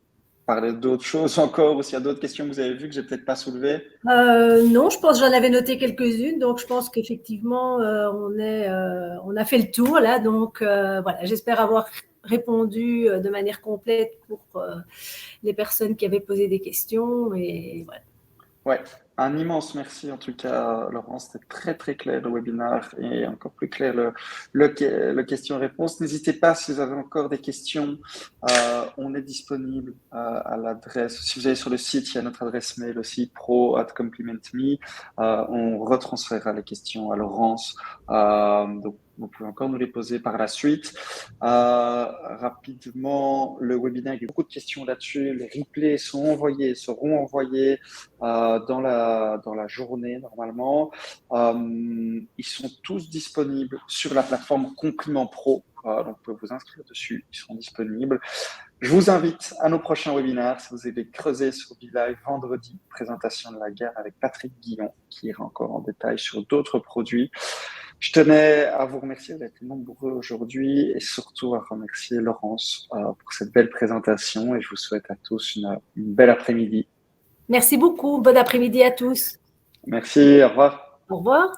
parler d'autres choses encore ou s'il y a d'autres questions que vous avez vues que je n'ai peut-être pas soulevées. Non, je pense que j'en avais noté quelques-unes, donc je pense qu'effectivement, on a fait le tour là. Donc voilà, j'espère avoir répondu de manière complète pour les personnes qui avaient posé des questions. Et voilà. Ouais, un immense merci en tout cas, Laurent. C'était très très clair le webinaire et encore plus clair le question-réponse. N'hésitez pas si vous avez encore des questions. On est disponible à l'adresse. Si vous allez sur le site, il y a notre adresse mail aussi, pro@complimentme. On retransférera les questions à Laurence. Donc, vous pouvez encore nous les poser par la suite. Rapidement, le webinaire, il y a beaucoup de questions là-dessus. Les replays seront envoyés dans la journée normalement. Ils sont tous disponibles sur la plateforme Compliment Pro. Donc, vous pouvez vous inscrire dessus. Ils sont disponibles. Je vous invite à nos prochains webinaires. Si vous avez creusé sur BeLive vendredi, présentation de la gamme avec Patrick Guillon, qui ira encore en détail sur d'autres produits. Je tenais à vous remercier d'être nombreux aujourd'hui et surtout à remercier Laurence pour cette belle présentation et je vous souhaite à tous une belle après-midi. Merci beaucoup. Bon après-midi à tous. Merci, au revoir. Au revoir.